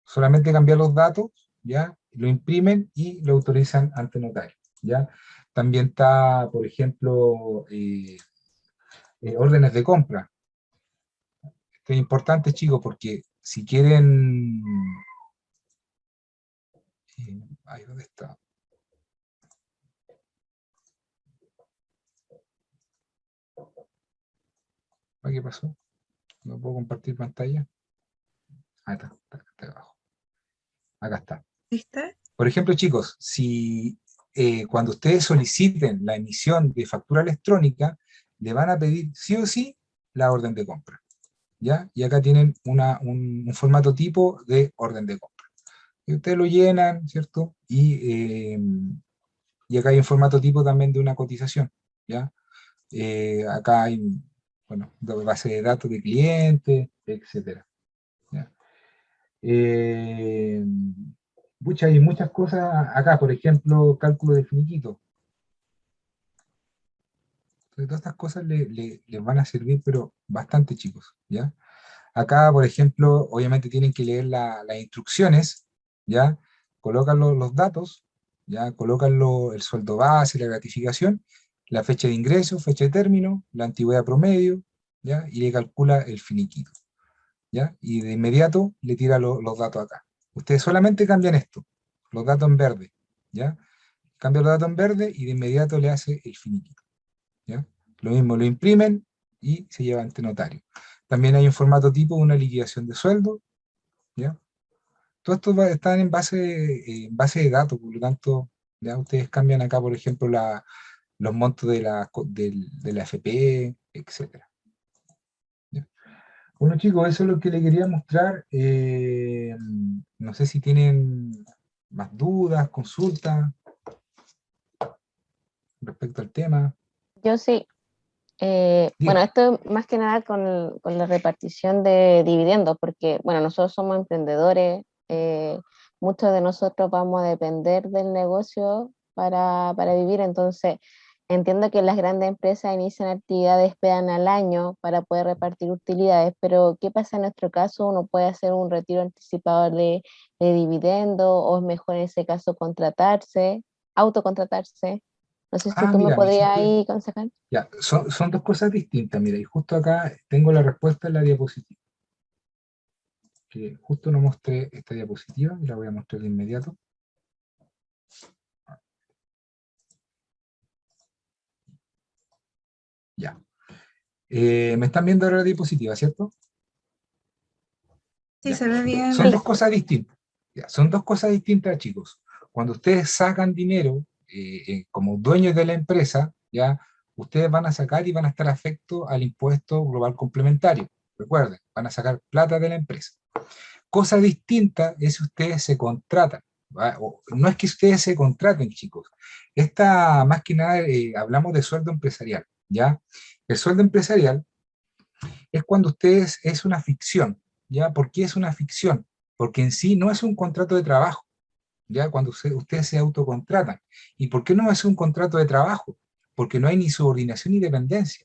solamente cambiar los datos, ¿ya? Lo imprimen y lo autorizan ante notario, ¿ya? También está, por ejemplo, órdenes de compra. Esto es importante, chicos, porque si quieren... ahí, ¿dónde está? ¿Qué pasó? ¿No puedo compartir pantalla? Ah, está abajo. Acá está. ¿Viste? Por ejemplo, chicos, si cuando ustedes soliciten la emisión de factura electrónica, le van a pedir sí o sí la orden de compra, ¿ya? Y acá tienen un formato tipo de orden de compra. Y ustedes lo llenan, ¿cierto? Y acá hay un formato tipo también de una cotización, ¿ya? Acá hay, bueno, base de datos de clientes, etcétera. ¿Ya? Hay muchas cosas acá, por ejemplo, cálculo de finiquito. Entonces, todas estas cosas les van a servir, pero bastante, chicos, ¿ya? Acá, por ejemplo, obviamente tienen que leer las instrucciones, ¿ya? Colocan los datos, ¿ya? Colocan el sueldo base, la gratificación, la fecha de ingreso, fecha de término, la antigüedad promedio, ¿ya? Y le calcula el finiquito, ¿ya? Y de inmediato le tira los datos acá. Ustedes solamente cambian esto, los datos en verde, ¿ya? Cambian los datos en verde y de inmediato le hace el finiquito, ¿ya? Lo mismo, lo imprimen y se lleva ante notario. También hay un formato tipo de una liquidación de sueldo, ¿ya? Todo esto están en base de datos, por lo tanto, ya ustedes cambian acá, por ejemplo, los montos de la FP, etc. ¿Ya? Bueno, chicos, eso es lo que les quería mostrar. No sé si tienen más dudas, consultas respecto al tema. Yo sí. Bueno, Dígame. esto más que nada con la repartición de dividendos, porque, bueno, nosotros somos emprendedores, muchos de nosotros vamos a depender del negocio para vivir, entonces entiendo que las grandes empresas inician actividades, esperan al año para poder repartir utilidades, pero ¿qué pasa en nuestro caso? ¿Uno puede hacer un retiro anticipado de dividendos o es mejor en ese caso autocontratarse? No sé si tú me Mira, me podrías hiciste... ahí aconsejar. Ya, son dos cosas distintas, mira, y justo acá tengo la respuesta en la diapositiva. Que justo no mostré esta diapositiva y la voy a mostrar de inmediato. Ya. Me están viendo ahora la diapositiva, ¿cierto? Sí, Ya. se ve bien. Son dos cosas distintas. Ya, son dos cosas distintas, chicos. Cuando ustedes sacan dinero como dueños de la empresa, ya, ustedes van a sacar y van a estar afectos al impuesto global complementario. Recuerden, van a sacar plata de la empresa. Cosa distinta es si ustedes se contratan. No es que ustedes se contraten, chicos. Más que nada, hablamos de sueldo empresarial, ¿ya? El sueldo empresarial es cuando ustedes, es una ficción, ¿ya? ¿Por qué es una ficción? Porque en sí no es un contrato de trabajo, ¿ya? Cuando ustedes se autocontratan. ¿Y por qué no es un contrato de trabajo? Porque no hay ni subordinación ni dependencia.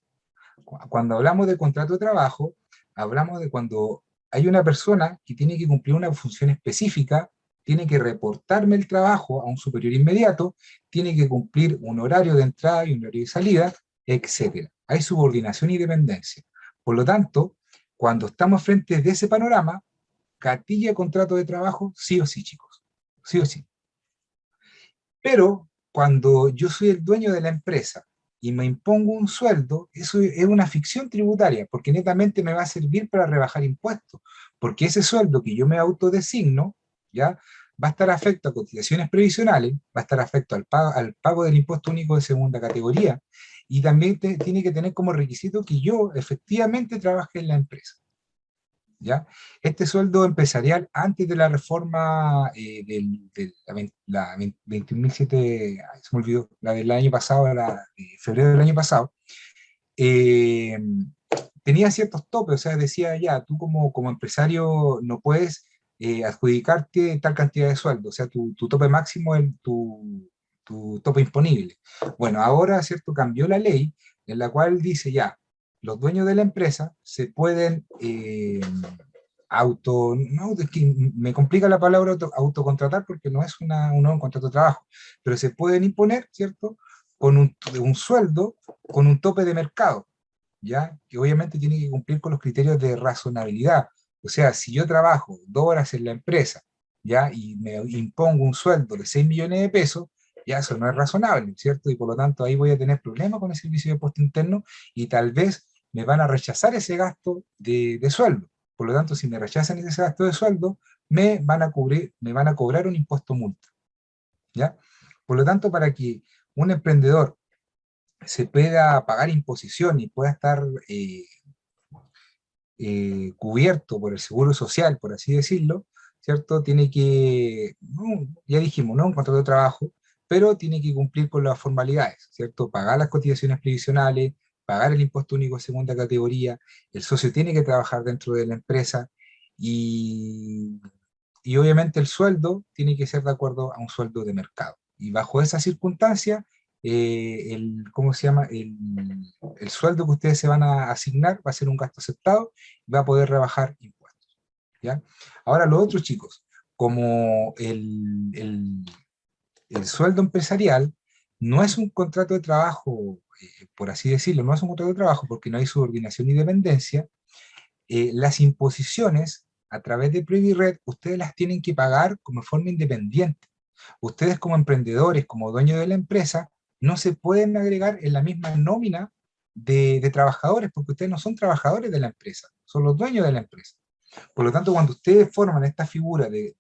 Cuando hablamos de contrato de trabajo, hablamos de cuando hay una persona que tiene que cumplir una función específica, tiene que reportarme el trabajo a un superior inmediato, tiene que cumplir un horario de entrada y un horario de salida, etc. Hay subordinación y dependencia. Por lo tanto, cuando estamos frente de ese panorama, gatilla contrato de trabajo, sí o sí, chicos. Sí o sí. Pero cuando yo soy el dueño de la empresa y me impongo un sueldo, eso es una ficción tributaria, porque netamente me va a servir para rebajar impuestos, porque ese sueldo que yo me autodesigno, ¿ya? Va a estar afecto a cotizaciones previsionales, va a estar afecto al pago del impuesto único de segunda categoría, y también tiene que tener como requisito que yo efectivamente trabaje en la empresa. ¿Ya? Este sueldo empresarial antes de la reforma de la 21.007, se me olvidó, la del año pasado, febrero del año pasado, eh, tenía ciertos topes, o sea, decía ya, tú como empresario no puedes adjudicarte tal cantidad de sueldo, o sea, tu tope máximo es tu tope imponible. Bueno, ahora, ¿cierto? Cambió la ley en la cual dice ya, los dueños de la empresa se pueden no, es que me complica la palabra autocontratar porque no es un contrato de trabajo, pero se pueden imponer, ¿cierto? Con un sueldo, con un tope de mercado, ¿ya? Que obviamente tiene que cumplir con los criterios de razonabilidad. O sea, si yo trabajo 2 horas en la empresa, ¿ya? Y me impongo un sueldo de 6 millones de pesos, ya eso no es razonable, ¿cierto? Y por lo tanto ahí voy a tener problemas con el servicio de impuesto interno y tal vez me van a rechazar ese gasto de sueldo. Por lo tanto, si me rechazan ese gasto de sueldo, me van a cobrar un impuesto multa, ¿ya? Por lo tanto, para que un emprendedor se pueda pagar imposición y pueda estar cubierto por el seguro social, por así decirlo, ¿cierto? Tiene que, ya dijimos, no un contrato de trabajo, pero tiene que cumplir con las formalidades, ¿cierto? Pagar las cotizaciones previsionales, pagar el impuesto único de segunda categoría, el socio tiene que trabajar dentro de la empresa y, y obviamente el sueldo tiene que ser de acuerdo a un sueldo de mercado. Y bajo esa circunstancia, ¿cómo se llama? El sueldo que ustedes se van a asignar va a ser un gasto aceptado y va a poder rebajar impuestos, ¿ya? Ahora, los otros chicos, como el sueldo empresarial no es un contrato de trabajo, por así decirlo, no es un contrato de trabajo porque no hay subordinación ni dependencia, las imposiciones a través de Previred, ustedes las tienen que pagar como forma independiente. Ustedes como emprendedores, como dueños de la empresa, no se pueden agregar en la misma nómina de trabajadores, porque ustedes no son trabajadores de la empresa, son los dueños de la empresa. Por lo tanto, cuando ustedes forman esta figura de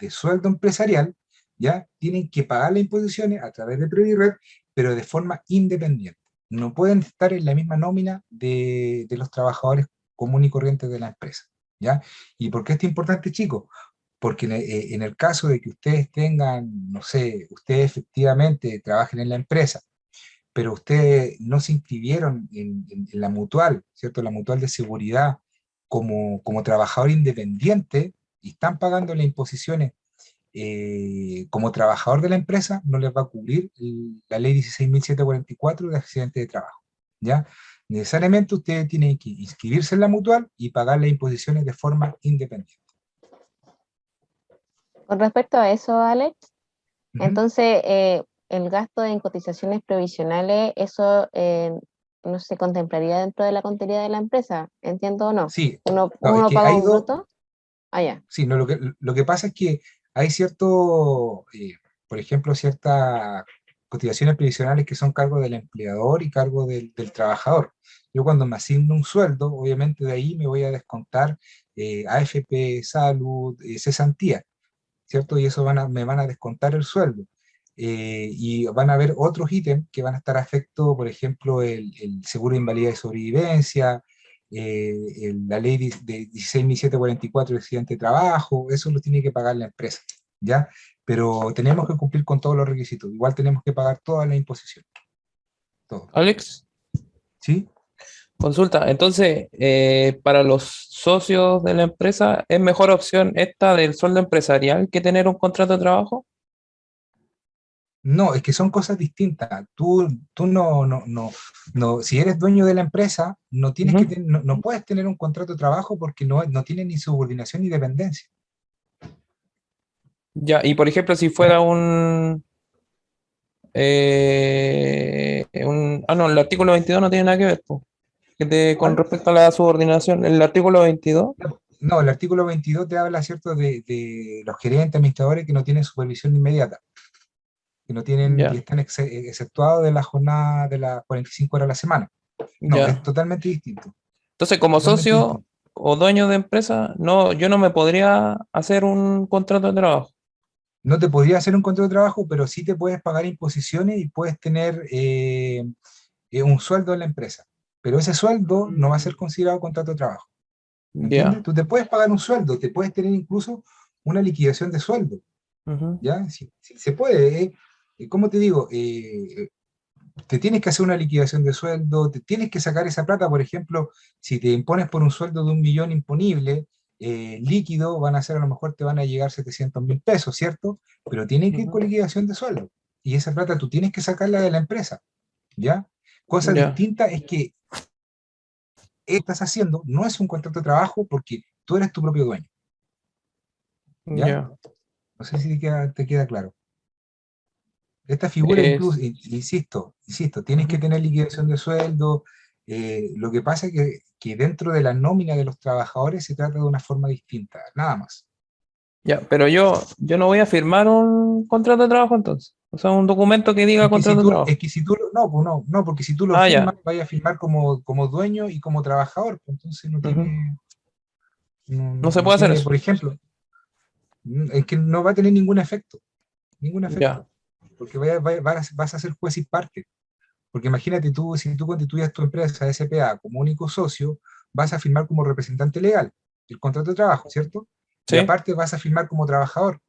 sueldo empresarial, ya tienen que pagar las imposiciones a través de Previred, pero de forma independiente. No pueden estar en la misma nómina de los trabajadores común y corriente de la empresa, ¿ya? ¿Y por qué esto es importante, chicos? Porque en el caso de que ustedes tengan, no sé, ustedes efectivamente trabajen en la empresa, pero ustedes no se inscribieron en la mutual, ¿cierto? La mutual de seguridad como trabajador independiente y están pagando las imposiciones como trabajador de la empresa, no les va a cubrir la ley 16.744 de accidente de trabajo, ¿ya? Necesariamente ustedes tienen que inscribirse en la mutual y pagar las imposiciones de forma independiente. Con respecto a eso, Alex, Ujú. entonces el gasto en cotizaciones provisionales, eso no se contemplaría dentro de la contabilidad de la empresa, ¿entiendo o no? Sí, Uno, no, es uno que paga hay un dos, bruto, ya. sí, no, lo que pasa es que hay cierto, por ejemplo, ciertas cotizaciones previsionales que son cargo del empleador y cargo del trabajador. Yo cuando me asigno un sueldo, obviamente de ahí me voy a descontar AFP, salud, cesantía, ¿cierto? Y eso me van a descontar el sueldo. Y van a haber otros ítems que van a estar afectos, por ejemplo, el seguro de invalidez y sobrevivencia, la ley de 16.744 de accidente de trabajo, eso lo tiene que pagar la empresa, ¿ya? Pero tenemos que cumplir con todos los requisitos. Igual tenemos que pagar toda la imposición, todo, Alex, ¿sí? consulta. Entonces, para los socios de la empresa, ¿es mejor opción esta del sueldo empresarial que tener un contrato de trabajo? No, es que son cosas distintas. Tú no, si eres dueño de la empresa, no tienes Ujú. no puedes tener un contrato de trabajo porque no tienes ni subordinación ni dependencia. Ya, y por ejemplo, si ¿Ya? fuera no, el artículo 22 no tiene nada que ver, po, con ¿Cuál? respecto a la subordinación. El artículo 22, No, el artículo 22 te habla, ¿cierto?, de los gerentes, administradores que no tienen supervisión inmediata, que ya, están exceptuados de la jornada de las 45 horas a la semana. No, es ya. totalmente distinto. Entonces, como Totalmente socio distinto. o dueño de empresa, no, yo no me podría hacer un contrato de trabajo. No te podría hacer un contrato de trabajo, pero sí te puedes pagar imposiciones y puedes tener un sueldo en la empresa. Pero ese sueldo no va a ser considerado contrato de trabajo. ¿Me entiendes? Ya. Tú te puedes pagar un sueldo, te puedes tener incluso una liquidación de sueldo. Ujú. ¿Ya? Sí, sí, se puede. ¿Cómo te digo? Te tienes que hacer una liquidación de sueldo, te tienes que sacar esa plata, por ejemplo, si te impones por un sueldo de 1 millón imponible, líquido, van a ser, a lo mejor te van a llegar 700.000 pesos, ¿cierto? Pero tiene que ir con Ujú. liquidación de sueldo. Y esa plata tú tienes que sacarla de la empresa, ¿ya? Cosa Ya, distinta es que estás haciendo no es un contrato de trabajo porque tú eres tu propio dueño, ¿ya? ya. No sé si te queda claro. Esta figura Es, incluso, insisto, tienes que ujú. tener liquidación de sueldo, Lo que pasa es que dentro de la nómina de los trabajadores se trata de una forma distinta, nada más. Ya, pero yo no voy a firmar un contrato de trabajo entonces. O sea, un documento que diga Es que si contrato de tú, trabajo. es que si tú, no, pues no, porque si tú lo Ah, firmas, ya. vayas a firmar como dueño y como trabajador, pues entonces no Ujú. tiene, No se no puede hacer tiene, eso. por ejemplo, es que no va a tener ningún Ya. efecto, porque vas a ser juez y parte. Porque imagínate tú, si tú constituyas tu empresa SPA como único socio, vas a firmar como representante legal el contrato de trabajo, ¿cierto? Y Sí, aparte vas a firmar como trabajador.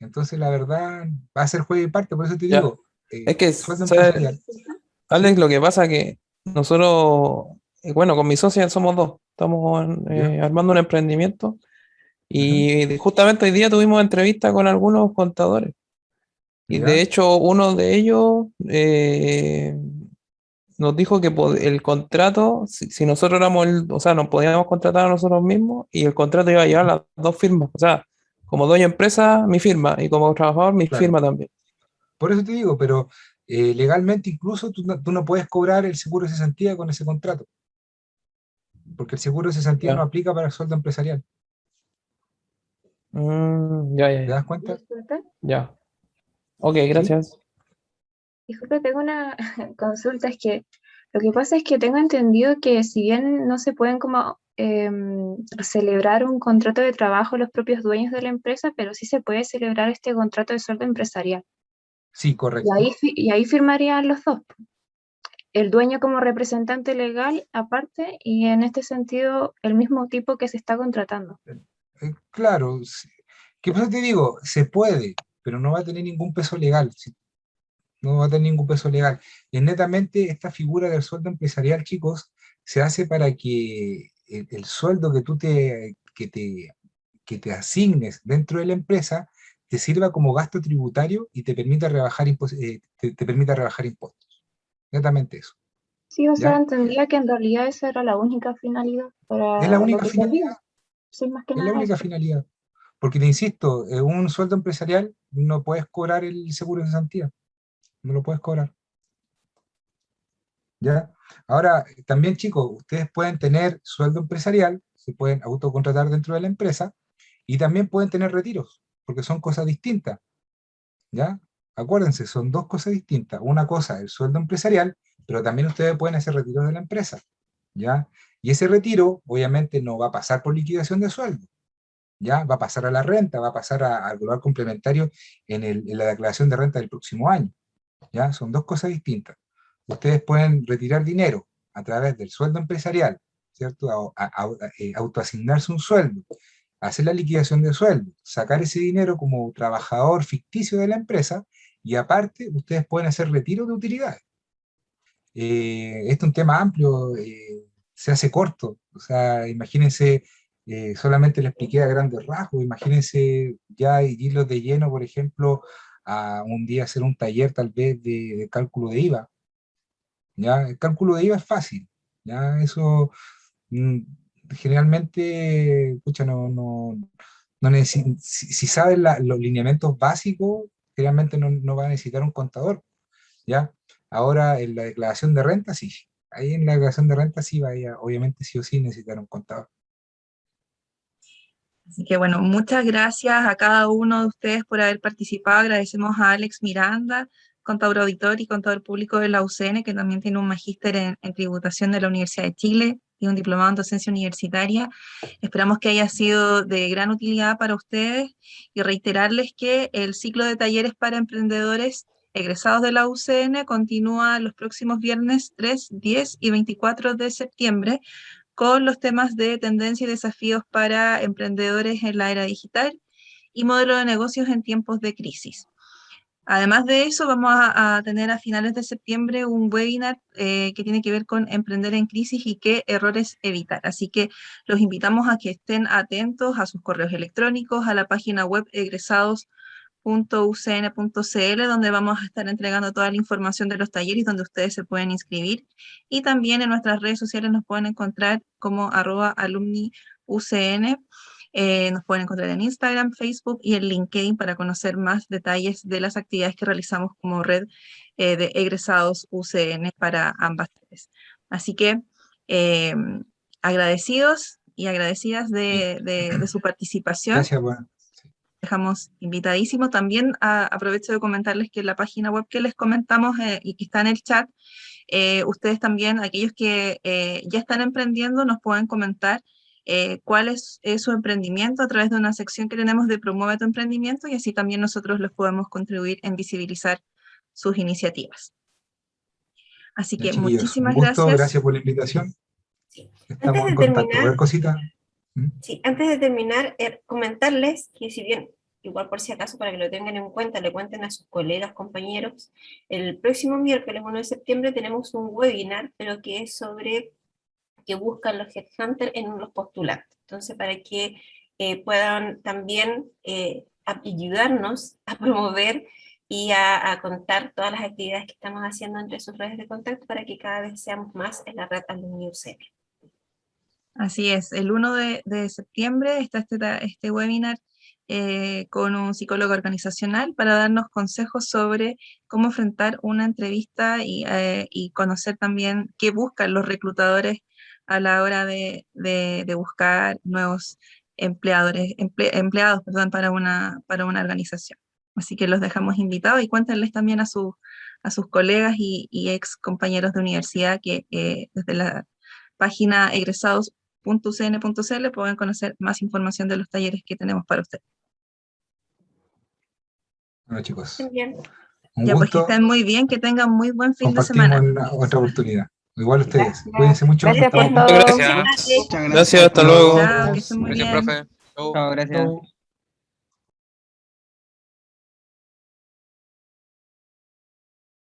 Entonces, la verdad, va a ser juez y parte, por eso te ya. digo, Es que, sueldo ¿sabes? empresarial, Alex, ¿sí? lo que pasa que nosotros, bueno, con mi socia somos dos. Estamos ¿Ya? armando un emprendimiento Ujú. y justamente hoy día tuvimos entrevista con algunos contadores. Y de ¿Ya? hecho, uno de ellos nos dijo que el contrato, si nosotros éramos o sea, nos podíamos contratar a nosotros mismos y el contrato iba a llevar las dos firmas. O sea, como dueño de empresa, mi firma, y como trabajador, mi Claro. firma también. Por eso te digo, pero legalmente incluso tú no puedes cobrar el seguro de cesantía con ese contrato, porque el seguro de cesantía no Ya. aplica para el sueldo empresarial. Ya, ya, ¿Te ya. das cuenta? Disculpe, Ya. Ok, ¿Sí? gracias. disculpe, tengo una consulta, es que lo que pasa es que tengo entendido que si bien no se pueden como celebrar un contrato de trabajo los propios dueños de la empresa, pero sí se puede celebrar este contrato de sueldo empresarial. Sí, correcto. Y ahí firmarían los dos, el dueño como representante legal aparte y en este sentido el mismo tipo que se está contratando. Claro, sí. ¿Qué pasa? Te digo, se puede, pero no va a tener ningún peso legal. ¿Sí? No va a tener ningún peso legal. Y netamente esta figura del sueldo empresarial, chicos, se hace para que el sueldo que te asignes dentro de la empresa te sirva como gasto tributario y te permita rebajar impuestos. Netamente eso, Sí, o sea, ¿ya? entendía que en realidad esa era la única finalidad Es la para lo única que se finalidad, hacía. Sí, más que es la nada única eso. finalidad. Porque te insisto, un sueldo empresarial no puedes cobrar el seguro de cesantía, no lo puedes cobrar. ¿Ya? Ahora, también chicos, ustedes pueden tener sueldo empresarial, se pueden autocontratar dentro de la empresa y también pueden tener retiros, porque son cosas distintas, ¿ya? Acuérdense, son dos cosas distintas. Una cosa, el sueldo empresarial, pero también ustedes pueden hacer retiros de la empresa, ¿ya? Y ese retiro, obviamente, no va a pasar por liquidación de sueldo, ¿ya? Va a pasar a la renta, va a pasar al global complementario en la declaración de renta del próximo año. ¿Ya? Son dos cosas distintas. Ustedes pueden retirar dinero a través del sueldo empresarial, ¿cierto? Autoasignarse un sueldo, hacer la liquidación de sueldo, sacar ese dinero como trabajador ficticio de la empresa y aparte ustedes pueden hacer retiro de utilidades. Este es un tema amplio, se hace corto, o sea, imagínense, solamente le expliqué a grandes rasgos, imagínense ya irlos de lleno, por ejemplo, a un día hacer un taller tal vez de cálculo de IVA, ¿ya? El cálculo de IVA es fácil, ¿ya? Eso mm, generalmente, pucha, si saben los lineamientos básicos, generalmente no va a necesitar un contador, ¿ya? Ahora en la declaración de renta, sí. Ahí en la declaración de renta sí vaya, obviamente sí o sí necesitar un contador. Así que bueno, muchas gracias a cada uno de ustedes por haber participado. Agradecemos a Alex Miranda, contador auditor y contador público de la UCN, que también tiene un magíster en tributación de la Universidad de Chile y un diplomado en docencia universitaria. Esperamos que haya sido de gran utilidad para ustedes y reiterarles que el ciclo de talleres para emprendedores egresados de la UCN continúa los próximos viernes 3, 10 y 24 de septiembre con los temas de tendencia y desafíos para emprendedores en la era digital y modelo de negocios en tiempos de crisis. Además de eso, vamos a tener a finales de septiembre un webinar que tiene que ver con emprender en crisis y qué errores evitar. Así que los invitamos a que estén atentos a sus correos electrónicos, a la página web egresados.ucn.cl, donde vamos a estar entregando toda la información de los talleres donde ustedes se pueden inscribir. Y también en nuestras redes sociales nos pueden encontrar como @alumniucn. Nos pueden encontrar en Instagram, Facebook y en LinkedIn para conocer más detalles de las actividades que realizamos como red de egresados UCN para ambas redes. Así que agradecidos y agradecidas de su participación. Gracias, bueno. Dejamos invitadísimos. También aprovecho de comentarles que en la página web que les comentamos y que está en el chat, ustedes también, aquellos que ya están emprendiendo, nos pueden comentar cuál es su emprendimiento a través de una sección que tenemos de Promueve tu Emprendimiento, y así también nosotros les podemos contribuir en visibilizar sus iniciativas. Así que Chiquillos, muchísimas un gusto, gracias. gracias por la invitación. Sí. Estamos Antes en de contacto. terminar, ¿Cualquier cosita? Sí, antes de terminar, comentarles que si bien, igual por si acaso, para que lo tengan en cuenta, le cuenten a sus colegas, compañeros, el próximo miércoles 1 de septiembre tenemos un webinar, pero que es sobre que buscan los headhunters en los postulantes. Entonces, para que puedan también ayudarnos a promover y a contar todas las actividades que estamos haciendo entre sus redes de contacto para que cada vez seamos más en la red Alumni UCR. Así es, el 1 de septiembre está este webinar con un psicólogo organizacional para darnos consejos sobre cómo enfrentar una entrevista y conocer también qué buscan los reclutadores a la hora de buscar nuevos empleados para una organización. Así que los dejamos invitados y cuéntenles también a sus colegas y ex compañeros de universidad que desde la página egresados.ucn.cl pueden conocer más información de los talleres que tenemos para ustedes. Bueno, chicos, Bien. un Ya, pues que gusto. estén muy bien, que tengan muy buen fin de Compartimos semana. en otra oportunidad. Igual ustedes. Cuídense mucho. Gracias por Estamos- todo. Gracias. Gracias. Gracias, hasta luego. Chao, que estén muy Gracias, bien. profe. Chau. Chao, gracias. Chau.